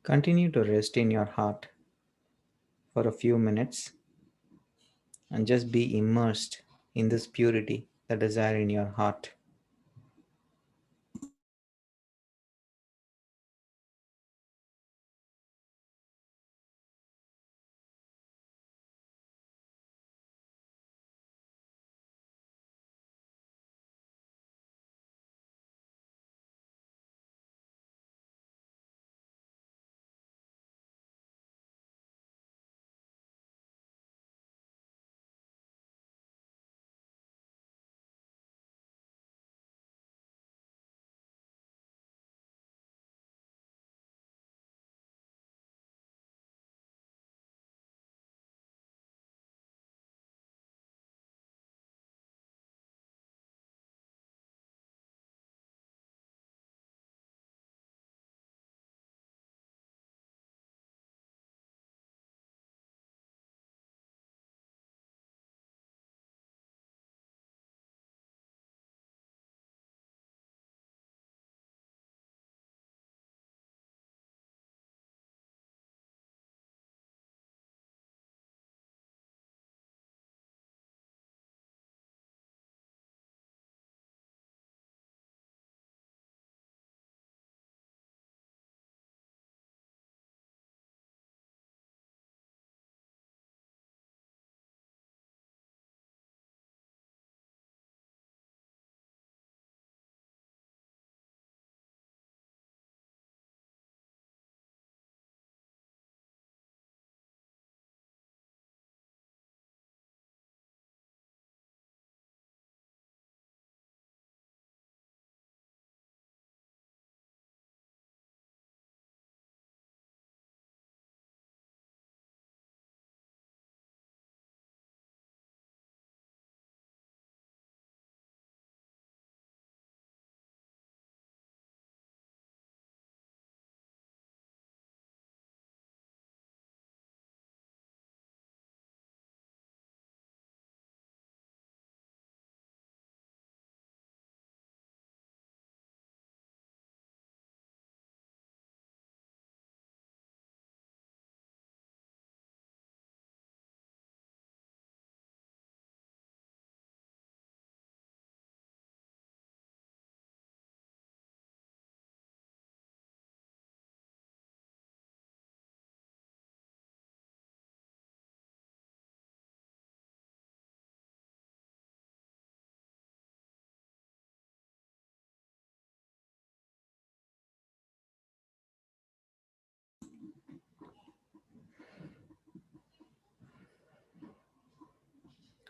B: Continue to rest in your heart for a few minutes and just be immersed in this purity, the desire in your heart.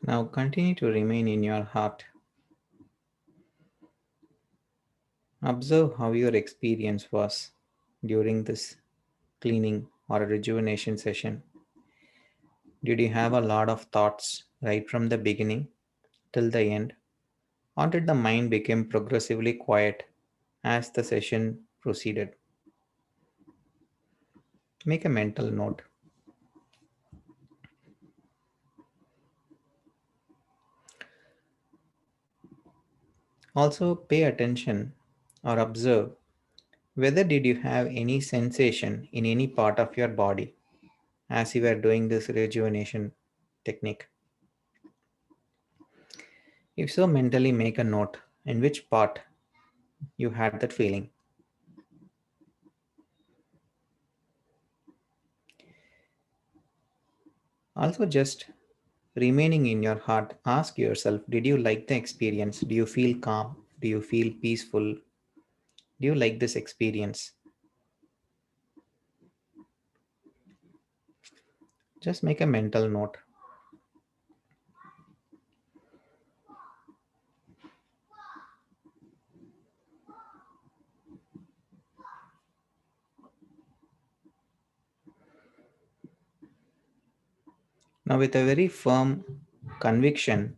B: Now continue to remain in your heart. Observe how your experience was during this cleaning or a rejuvenation session. Did you have a lot of thoughts right from the beginning till the end? Or did the mind become progressively quiet as the session proceeded? Make a mental note. Also pay attention or observe whether did you have any sensation in any part of your body as you were doing this rejuvenation technique. If so, mentally make a note in which part you had that feeling. Also, just remaining in your heart, ask yourself, did you like the experience? Do you feel calm? Do you feel peaceful? Do you like this experience? Just make a mental note. Now, with a very firm conviction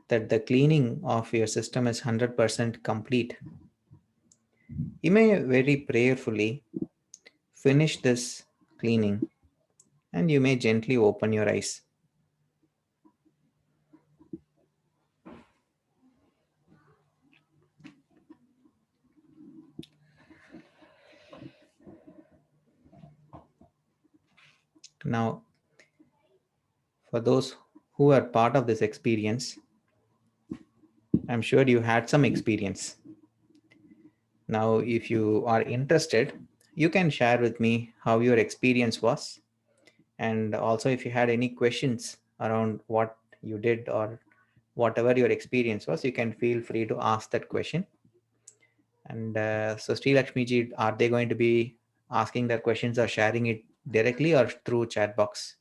B: that the cleaning of your system is 100% complete, you may very prayerfully finish this cleaning and you may gently open your eyes. Now, for those who are part of this experience, I'm sure you had some experience. Now, if you are interested, you can share with me how your experience was. And also, if you had any questions around what you did or whatever your experience was, you can feel free to ask that question. And so, Sri Lakshmi ji, are they going to be asking their questions or sharing it directly or through chat box?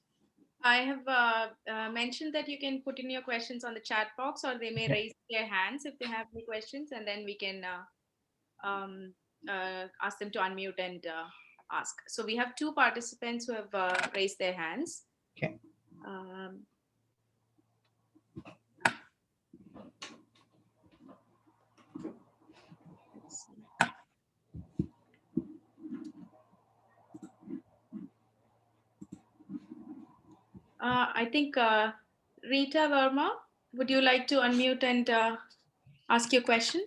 A: I have mentioned that you can put in your questions on the chat box, or they may
B: Okay.
A: raise their hands if they have any questions, and then we can um, ask them to unmute and ask. So we have two participants who have raised their hands.
B: Okay.
A: Um, let's see. I think Rita Verma, would you like to unmute and ask your question?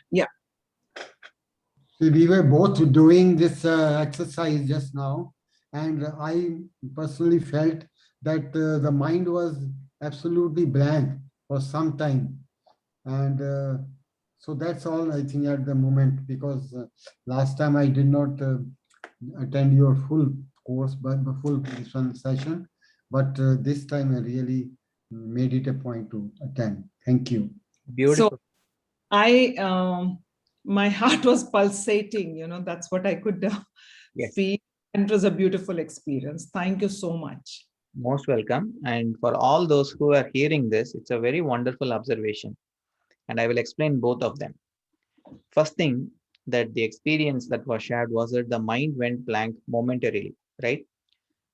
D: Yeah. So we were both doing this exercise just now, and I personally felt that the mind was absolutely blank for some time. And so that's all I think at the moment, because last time I did not attend your full course, but the full session. But this time I really made it a point to attend. Thank you.
B: Beautiful.
D: So I, my heart was pulsating, that's what I could
B: Yes.
D: feel. And it was a beautiful experience. Thank you so much.
B: Most welcome. And for all those who are hearing this, it's a very wonderful observation. And I will explain both of them. First thing, that the experience that was shared was that the mind went blank momentarily, right?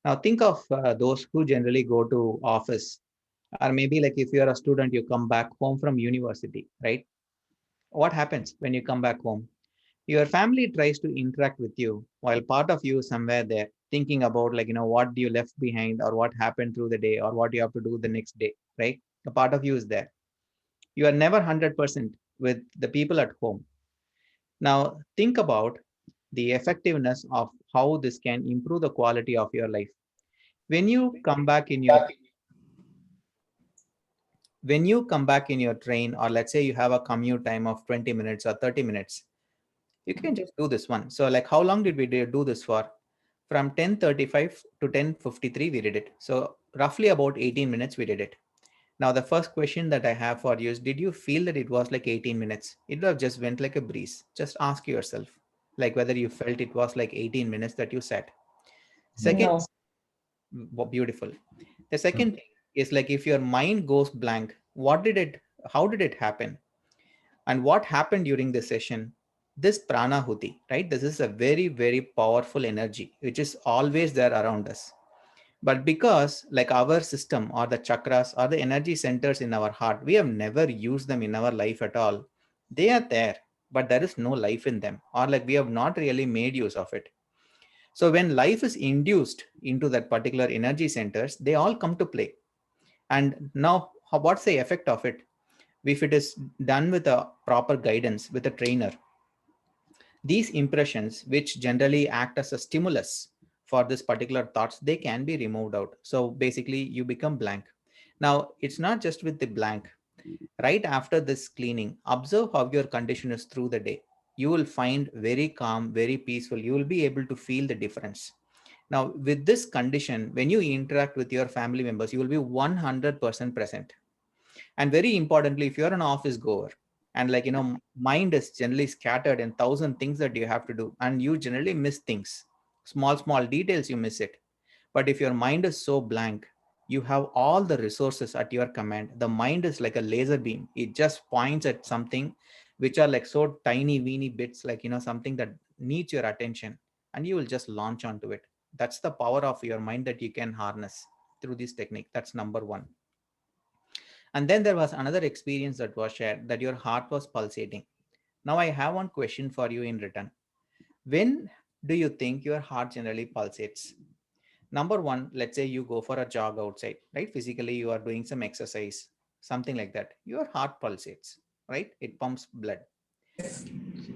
B: Now think of those who generally go to office, or maybe like if you're a student, you come back home from university, right? What happens when you come back home? Your family tries to interact with you while part of you is somewhere there thinking about like, what you left behind or what happened through the day or what you have to do the next day, right? A part of you is there. You are never 100% with the people at home. Now think about the effectiveness of how this can improve the quality of your life. When you come back in your train, or let's say you have a commute time of 20 minutes or 30 minutes, you can just do this one. So like how long did we do this for? From 10:35 to 10:53 we did it. So roughly about 18 minutes we did it. Now, the first question that I have for you is, did you feel that it was like 18 minutes? It would have just went like a breeze. Just ask yourself, like whether you felt it was like 18 minutes that you sat. Second,
E: No.
B: beautiful. The second thing is like if your mind goes blank, how did it happen? And what happened during the session? This pranahuti, right? This is a very, very powerful energy, which is always there around us. But because like our system or the chakras or the energy centers in our heart, we have never used them in our life at all. They are there, but there is no life in them, or like we have not really made use of it. So when life is induced into that particular energy centers, they all come to play. And now, what's the effect of it? If it is done with a proper guidance, with a trainer, these impressions, which generally act as a stimulus for this particular thoughts, they can be removed out. So basically, you become blank. Now, it's not just with the blank. Right after this cleaning, observe how your condition is through the day. You will find very calm, very peaceful. You will be able to feel the difference. Now, with this condition, when you interact with your family members, you will be 100% present. And very importantly, if you're an office goer and like, mind is generally scattered in thousand things that you have to do, and you generally miss things, small details, you miss it. But if your mind is so blank, you have all the resources at your command. The mind is like a laser beam. It just points at something which are like so tiny, weeny bits, like, something that needs your attention, and you will just launch onto it. That's the power of your mind that you can harness through this technique. That's number one. And then there was another experience that was shared, that your heart was pulsating. Now I have one question for you in return. When do you think your heart generally pulsates? Number one, let's say you go for a jog outside, right? Physically, you are doing some exercise, something like that. Your heart pulsates, right? It pumps blood.
E: Yes.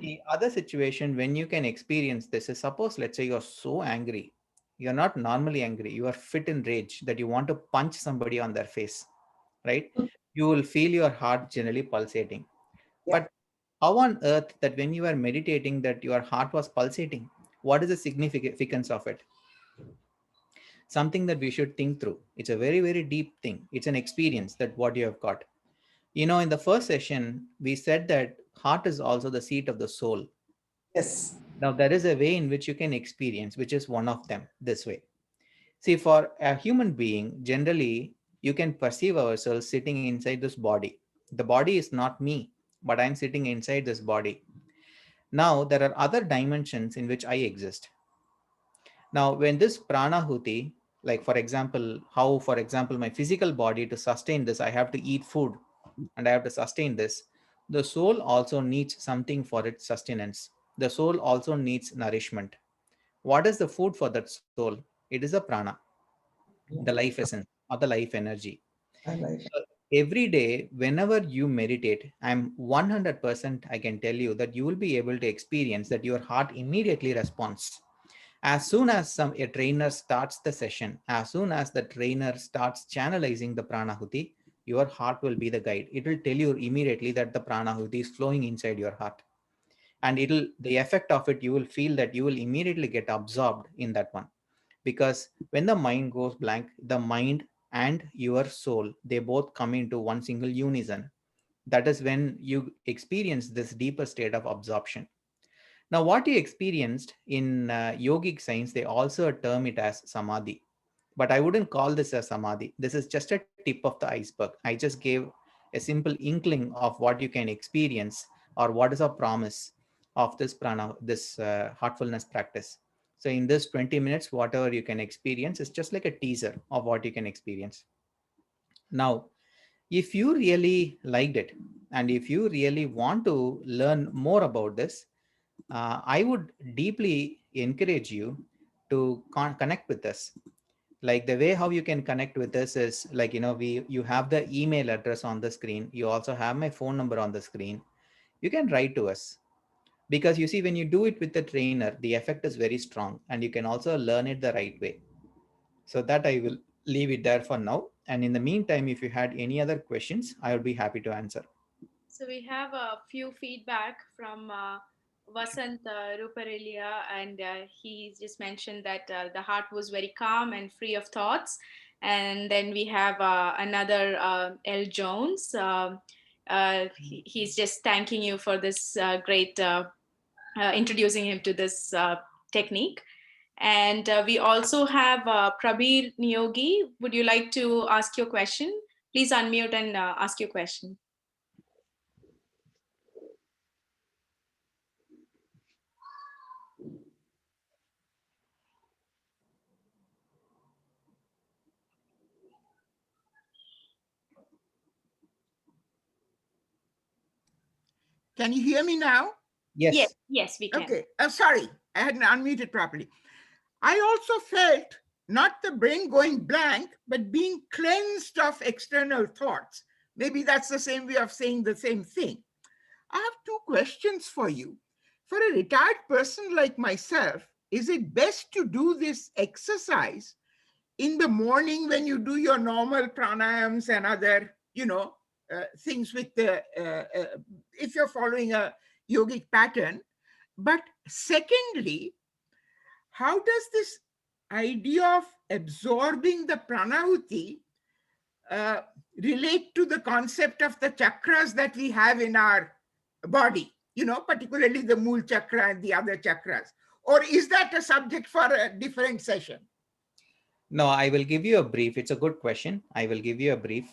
B: The other situation when you can experience this is, suppose, let's say you're so angry. You're not normally angry. You are fit in rage that you want to punch somebody on their face, right? You will feel your heart generally pulsating.
E: Yeah.
B: But how on earth that when you are meditating that your heart was pulsating? What is the significance of it? Something that we should think through. It's a very, very deep thing. It's an experience that what you have got. In the first session, we said that heart is also the seat of the soul.
E: Yes.
B: Now, there is a way in which you can experience, which is one of them this way. See, for a human being, generally, you can perceive ourselves sitting inside this body. The body is not me, but I'm sitting inside this body. Now, there are other dimensions in which I exist. Now, when this pranahuti, like for example, my physical body to sustain this, I have to eat food and I have to sustain this. The soul also needs something for its sustenance. The soul also needs nourishment. What is the food for that soul? It is a prana, the
E: Yeah.
B: life essence or the life energy.
E: I like it.
B: So every day, whenever you meditate, I'm 100%, I can tell you that you will be able to experience that your heart immediately responds. As soon as a trainer starts the session, as soon as the trainer starts channelizing the pranahuti, your heart will be the guide. It will tell you immediately that the pranahuti is flowing inside your heart. And the effect of it, you will feel that you will immediately get absorbed in that one. Because when the mind goes blank, the mind and your soul, they both come into one single unison. That is when you experience this deeper state of absorption. Now, what you experienced in yogic science, they also term it as samadhi. But I wouldn't call this as samadhi. This is just a tip of the iceberg. I just gave a simple inkling of what you can experience or what is a promise of this prana, this heartfulness practice. So in this 20 minutes, whatever you can experience is just like a teaser of what you can experience. Now, if you really liked it and if you really want to learn more about this, I would deeply encourage you to connect with us. Like the way how you can connect with us is like, you have the email address on the screen. You also have my phone number on the screen. You can write to us, because you see, when you do it with the trainer, the effect is very strong and you can also learn it the right way. So that I will leave it there for now. And in the meantime, if you had any other questions, I would be happy to answer.
A: So we have a few feedback from Vasant Ruparelia, and he just mentioned that the heart was very calm and free of thoughts. And then we have another L. Jones. He's just thanking you for this great introducing him to this technique. And we also have Prabir Niyogi. Would you like to ask your question? Please unmute and ask your question.
F: Can you hear me now?
B: Yes.
A: Yes, we can.
F: Okay. Sorry, I hadn't unmuted properly. I also felt not the brain going blank, but being cleansed of external thoughts. Maybe that's the same way of saying the same thing. I have two questions for you. For a retired person like myself, is it best to do this exercise in the morning when you do your normal pranayams and other, things with the, if you're following a yogic pattern? But secondly, how does this idea of absorbing the pranahuti uh, relate to the concept of the chakras that we have in our body, particularly the Mool chakra and the other chakras? Or is that a subject for a different session?
B: No, I will give you a brief. It's a good question. I will give you a brief.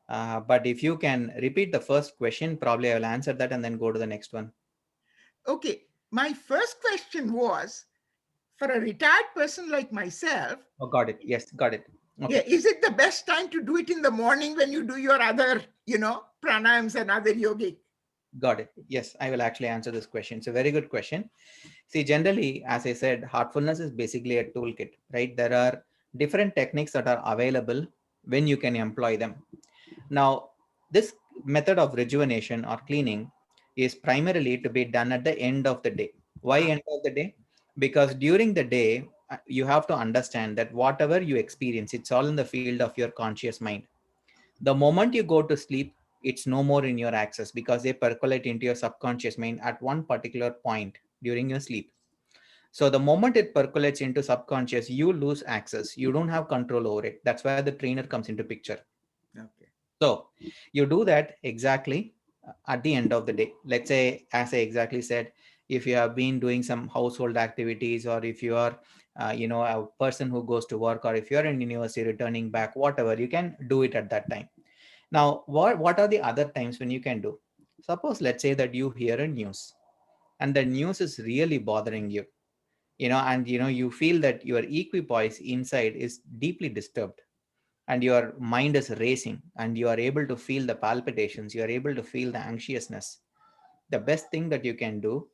B: But if you can repeat the first question, probably I will answer that and then go to the next one.
F: Okay. My first question was, for a retired person like myself.
B: Oh, got it. Yes, got it. Okay.
F: Yeah, is it the best time to do it in the morning when you do your other, pranayams and other yogic?
B: Got it. Yes, I will actually answer this question. It's a very good question. See, generally, as I said, heartfulness is basically a toolkit, right? There are different techniques that are available when you can employ them. Now, this method of rejuvenation or cleaning is primarily to be done at the end of the day. Why end of the day? Because during the day, you have to understand that whatever you experience, it's all in the field of your conscious mind. The moment you go to sleep, it's no more in your access because they percolate into your subconscious mind at one particular point during your sleep. So the moment it percolates into subconscious, you lose access. You don't have control over it. That's where the trainer comes into picture.
F: Okay.
B: So you do that exactly at the end of the day. Let's say, as I exactly said, if you have been doing some household activities, or if you are, a person who goes to work, or if you are in university returning back, whatever, you can do it at that time. Now, what are the other times when you can do? Suppose, let's say that you hear a news and the news is really bothering you, and you feel that your equipoise inside is deeply disturbed and your mind is racing and you are able to feel the palpitations, you are able to feel the anxiousness. The best thing that you can do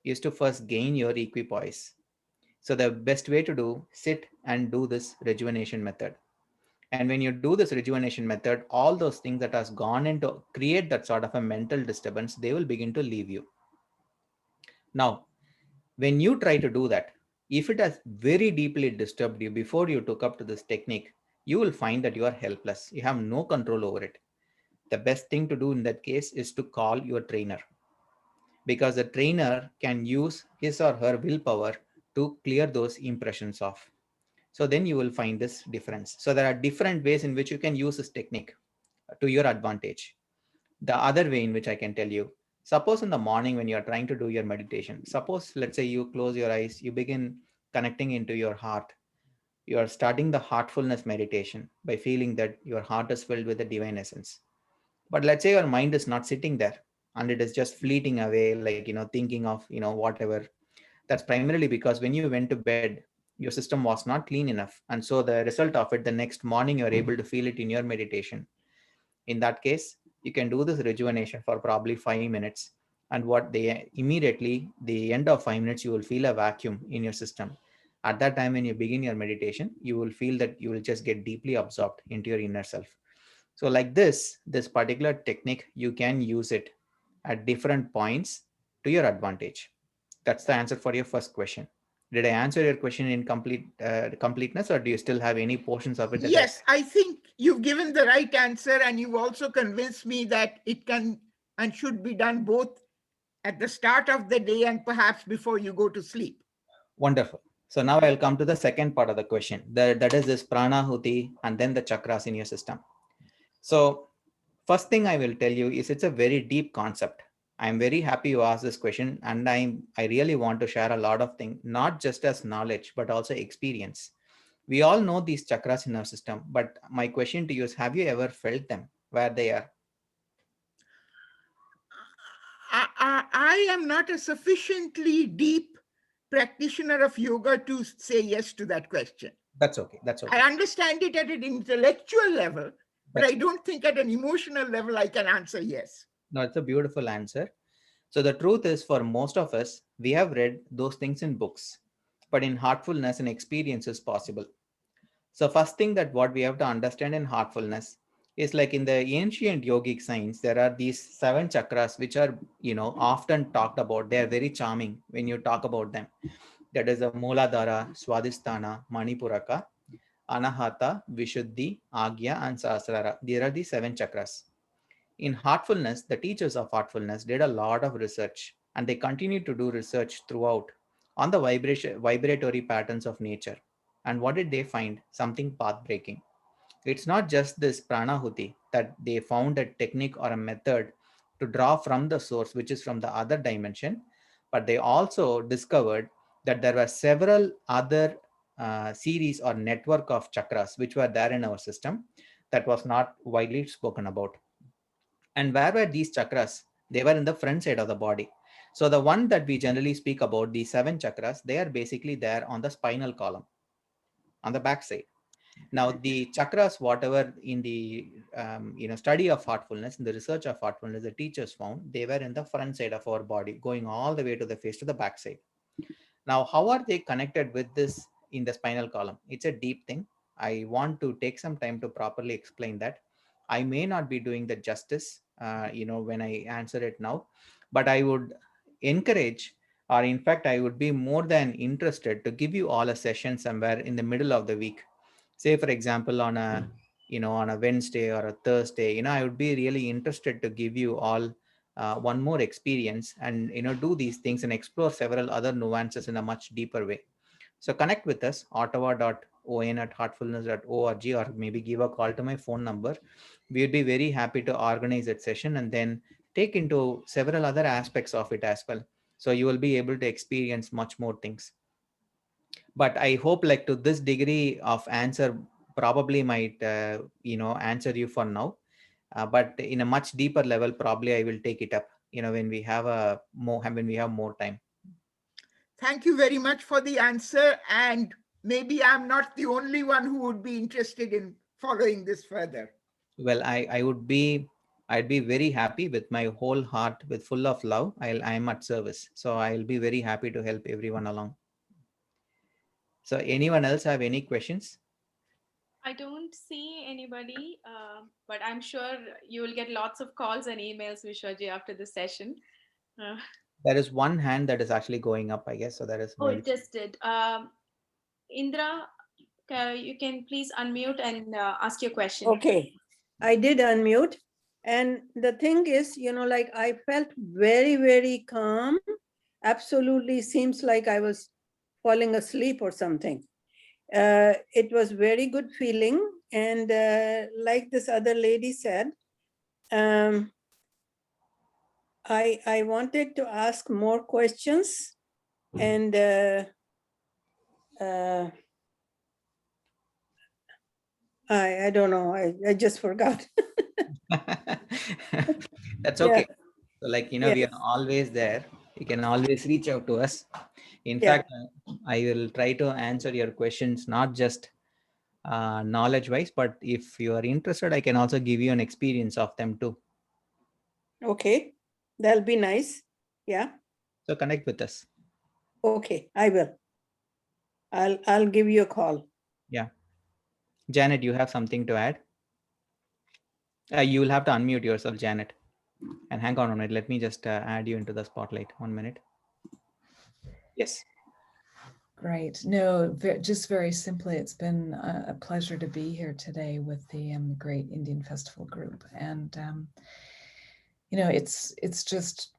B: is to first gain your equipoise. So the best way to do, sit and do this rejuvenation method. And when you do this rejuvenation method, all those things that has gone into create that sort of a mental disturbance, they will begin to leave you. Now, when you try to do that, if it has very deeply disturbed you before you took up to this technique, you will find that you are helpless. You have no control over it. The best thing to do in that case is to call your trainer, because the trainer can use his or her willpower to clear those impressions off. So then you will find this difference. So there are different ways in which you can use this technique to your advantage. The other way in which I can tell you, suppose in the morning when you're trying to do your meditation, suppose, let's say you close your eyes, you begin connecting into your heart. You are starting the heartfulness meditation by feeling that your heart is filled with the divine essence. But let's say your mind is not sitting there and it is just fleeting away, like, thinking of, whatever. That's primarily because when you went to bed, your system was not clean enough. And so the result of it, the next morning, you're able to feel it in your meditation. In that case, you can do this rejuvenation for probably 5 minutes. And what they immediately, the end of 5 minutes, you will feel a vacuum in your system. At that time, when you begin your meditation, you will feel that you will just get deeply absorbed into your inner self. So like this particular technique, you can use it at different points to your advantage. That's the answer for your first question. Did I answer your question in completeness, or do you still have any portions of it?
F: Yes, I think you've given the right answer, and you've also convinced me that it can and should be done both at the start of the day and perhaps before you go to sleep.
B: Wonderful. So now I'll come to the second part of the question. That is this pranahuti and then the chakras in your system. So first thing I will tell you is it's a very deep concept. I'm very happy you asked this question, and I really want to share a lot of things, not just as knowledge, but also experience. We all know these chakras in our system, but my question to you is, have you ever felt them where they are?
F: I am not a sufficiently deep practitioner of yoga to say yes to that question.
B: That's okay. That's okay.
F: I understand it at an intellectual level, but
B: That's
F: I don't think at an emotional level I can answer yes.
B: No, it's a beautiful answer. So the truth is, for most of us, we have read those things in books, but in heartfulness, an experience is possible. So first thing that what we have to understand in heartfulness is, like in the ancient yogic science, there are these 7 chakras which are, often talked about. They are very charming when you talk about them. That is the Mooladhara, Swadhisthana, Manipuraka, Anahata, Vishuddhi, Agya, and Sahasrara. These are the 7 chakras. In heartfulness, the teachers of heartfulness did a lot of research, and they continue to do research throughout on the vibratory patterns of nature. And what did they find? Something path breaking. It's not just this pranahuti that they found a technique or a method to draw from the source, which is from the other dimension, but they also discovered that there were several other series or network of chakras which were there in our system that was not widely spoken about. And where were these chakras? They were in the front side of the body. So the one that we generally speak about, the 7 chakras, they are basically there on the spinal column, on the back side. Now the chakras, whatever in the study of heartfulness, in the research of heartfulness, the teachers found they were in the front side of our body, going all the way to the face, to the back side. Now, how are they connected with this in the spinal column? It's a deep thing. I want to take some time to properly explain that. I may not be doing the justice, when I answer it now, but I would encourage, or in fact, I would be more than interested to give you all a session somewhere in the middle of the week. Say, for example, on a Wednesday or a Thursday, I would be really interested to give you all one more experience and do these things and explore several other nuances in a much deeper way. So connect with us, ottawa.on@heartfulness.org, or maybe give a call to my phone number. We'd be very happy to organize that session and then take into several other aspects of it as well. So you will be able to experience much more things. But I hope, like, to this degree of answer probably might answer you for now. But in a much deeper level, probably I will take it up when we have more time.
F: Thank you very much for the answer. And maybe I'm not the only one who would be interested in following this further.
B: Well, I'd be very happy with my whole heart, with full of love. I'm at service. So I'll be very happy to help everyone along. So anyone else have any questions?
A: I don't see anybody, but I'm sure you will get lots of calls and emails, Vishwaji, after the session.
B: There is one hand that is actually going up, I guess. So that is.
A: Oh, it just did. Indra, you can please unmute and ask your question.
E: Okay, I did unmute. And the thing is, like I felt very, very calm. Absolutely seems like I was falling asleep or something. It was very good feeling. And like this other lady said, I wanted to ask more questions, and I don't know, I just forgot.
B: That's okay.
E: Yeah.
B: So, like, we
E: Yes.
B: are always there. You can always reach out to us. In
E: Yeah.
B: fact, I will try to answer your questions, not just knowledge wise, but if you are interested, I can also give you an experience of them too.
E: Okay, that'll be nice. Yeah.
B: So connect with us.
E: Okay, I will. I'll give you a call.
B: Yeah. Janet, you have something to add? You will have to unmute yourself, Janet. And hang on a minute. Let me just add you into the spotlight. 1 minute. Yes.
G: Great. No, just very simply, it's been a pleasure to be here today with the Great Indian Festival Group. And, it's just,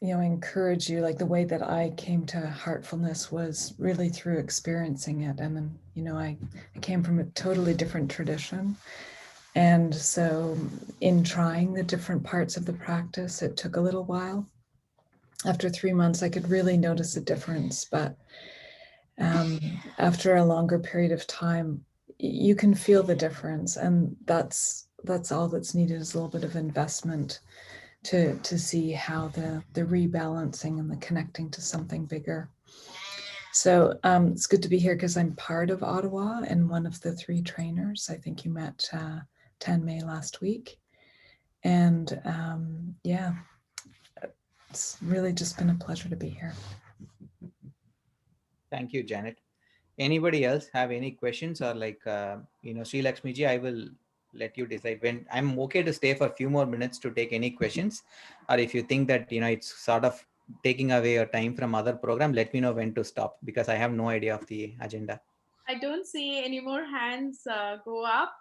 G: encourage you, like the way that I came to Heartfulness was really through experiencing it. And then, I came from a totally different tradition. And so in trying the different parts of the practice, it took a little while. After 3 months, I could really notice a difference. But after a longer period of time, you can feel the difference. And that's all that's needed, is a little bit of investment to see how the rebalancing and the connecting to something bigger. So it's good to be here because I'm part of Ottawa and one of the 3 trainers. I think you met Tan May last week. And yeah, it's really just been a pleasure to be here.
B: Thank you, Janet. Anybody else have any questions, or Sri Lakshmi ji, I will let you decide when. I'm okay to stay for a few more minutes to take any questions, or if you think that it's sort of taking away your time from other program, let me know when to stop, because I have no idea of the agenda.
A: I don't see any more hands go up.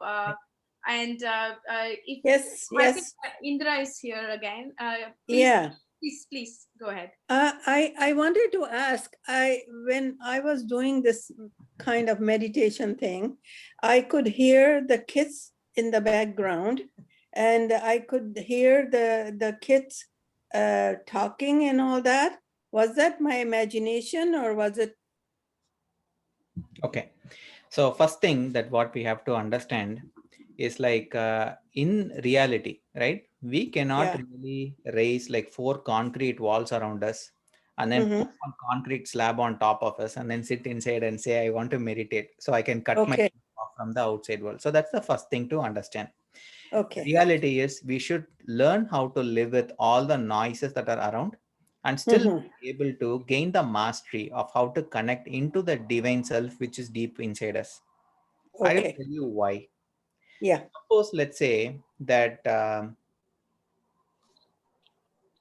A: And if
E: Yes,
A: I think
E: yes.
A: Indra is here again.
E: Yeah.
A: Please go ahead.
E: I wanted to ask, when I was doing this kind of meditation thing, I could hear the kids in the background, and I could hear the kids talking and all that. Was that my imagination, or was it?
B: Okay, so first thing that what we have to understand is in reality, right? We cannot really raise like 4 concrete walls around us and then put one concrete slab on top of us and then sit inside and say, I want to meditate so I can cut my off from the outside world. So that's the first thing to understand.
E: Okay.
B: The reality is we should learn how to live with all the noises that are around and still be able to gain the mastery of how to connect into the divine self, which is deep inside us. I will tell you why.
E: Yeah.
B: Suppose, let's say that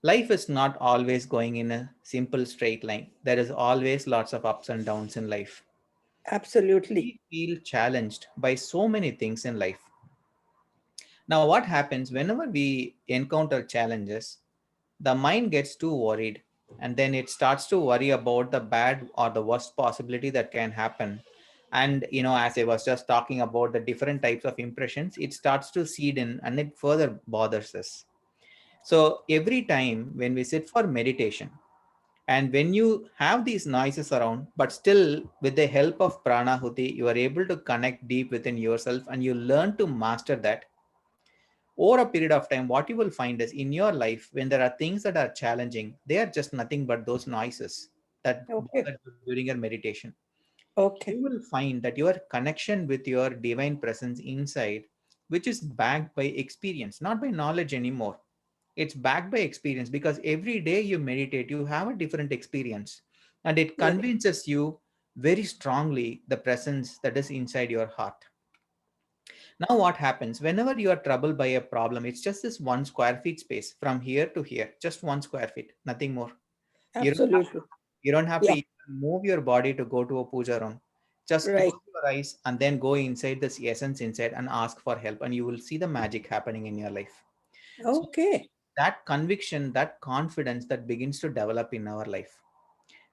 B: life is not always going in a simple straight line. There is always lots of ups and downs in life.
E: Absolutely.
B: We feel challenged by so many things in life. Now, what happens whenever we encounter challenges? The mind gets too worried, and then it starts to worry about the bad or the worst possibility that can happen. And as I was just talking about the different types of impressions, it starts to seed in and it further bothers us. So every time when we sit for meditation, and when you have these noises around, but still with the help of pranahuti, you are able to connect deep within yourself and you learn to master that. Over a period of time, what you will find is in your life, when there are things that are challenging, they are just nothing but those noises that bother you during your meditation. You will find that your connection with your divine presence inside, which is backed by experience, not by knowledge anymore. It's backed by experience, because every day you meditate, you have a different experience, and it convinces you very strongly the presence that is inside your heart. Now what happens whenever you are troubled by a problem? It's just this 1 square feet space from here to here, just 1 square feet, nothing more.
E: Absolutely.
B: You don't have to even move your body to go to a puja room. Just close your eyes and then go inside this essence inside and ask for help, and you will see the magic happening in your life.
E: Okay.
B: So that conviction, that confidence that begins to develop in our life.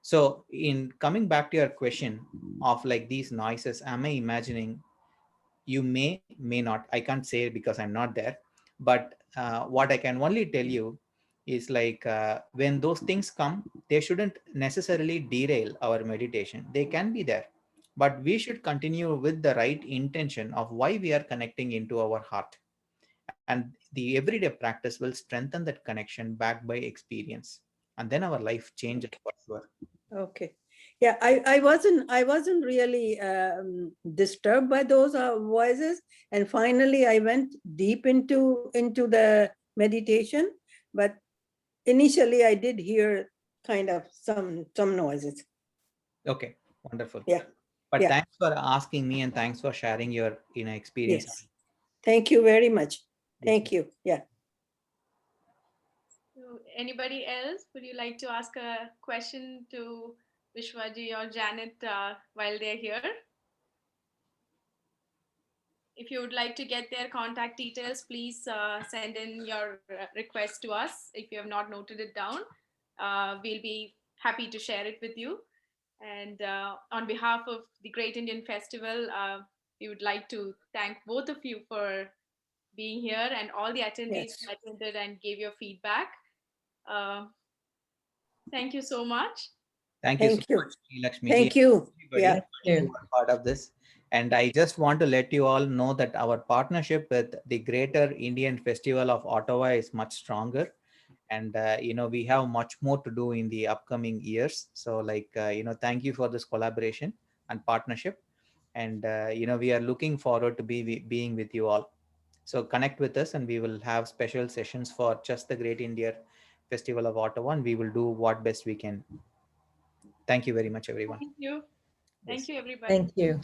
B: So in coming back to your question of like these noises, am I imagining? You may not. I can't say because I'm not there. But what I can only tell you is when those things come, they shouldn't necessarily derail our meditation. They can be there, but we should continue with the right intention of why we are connecting into our heart. And the everyday practice will strengthen that connection backed by experience. And then our life changes for sure.
E: Okay. Yeah, I wasn't really disturbed by those voices, and finally I went deep into the meditation. But initially I did hear kind of some noises.
B: Okay, wonderful.
E: Yeah.
B: But thanks for asking me, and thanks for sharing your experience.
E: Yes. Thank you very much. Thank you. Yeah.
A: So anybody else, would you like to ask a question to Vishwaji or Janet while they're here? If you would like to get their contact details, please send in your request to us if you have not noted it down. we'll be happy to share it with you. And on behalf of the Great Indian Festival, we would like to thank both of you for being here and all the attendees
E: Yes.
A: who attended and gave your feedback. Uh, Thank you so much.
B: Thank you so
E: Thank you.
B: much, Sri Lakshmi ji,
E: Thank you.
B: everybody
E: Yeah.
G: Thank
B: who
G: you.
B: are part of this. And I just want to let you all know that our partnership with the Greater Indian Festival of Ottawa is much stronger. And, we have much more to do in the upcoming years. So thank you for this collaboration and partnership. And, we are looking forward to being with you all. So connect with us and we will have special sessions for just the Great Indian Festival of Ottawa. And we will do what best we can. Thank you very much, everyone.
A: Thank you.
B: Yes.
A: Thank you, everybody.
G: Thank you.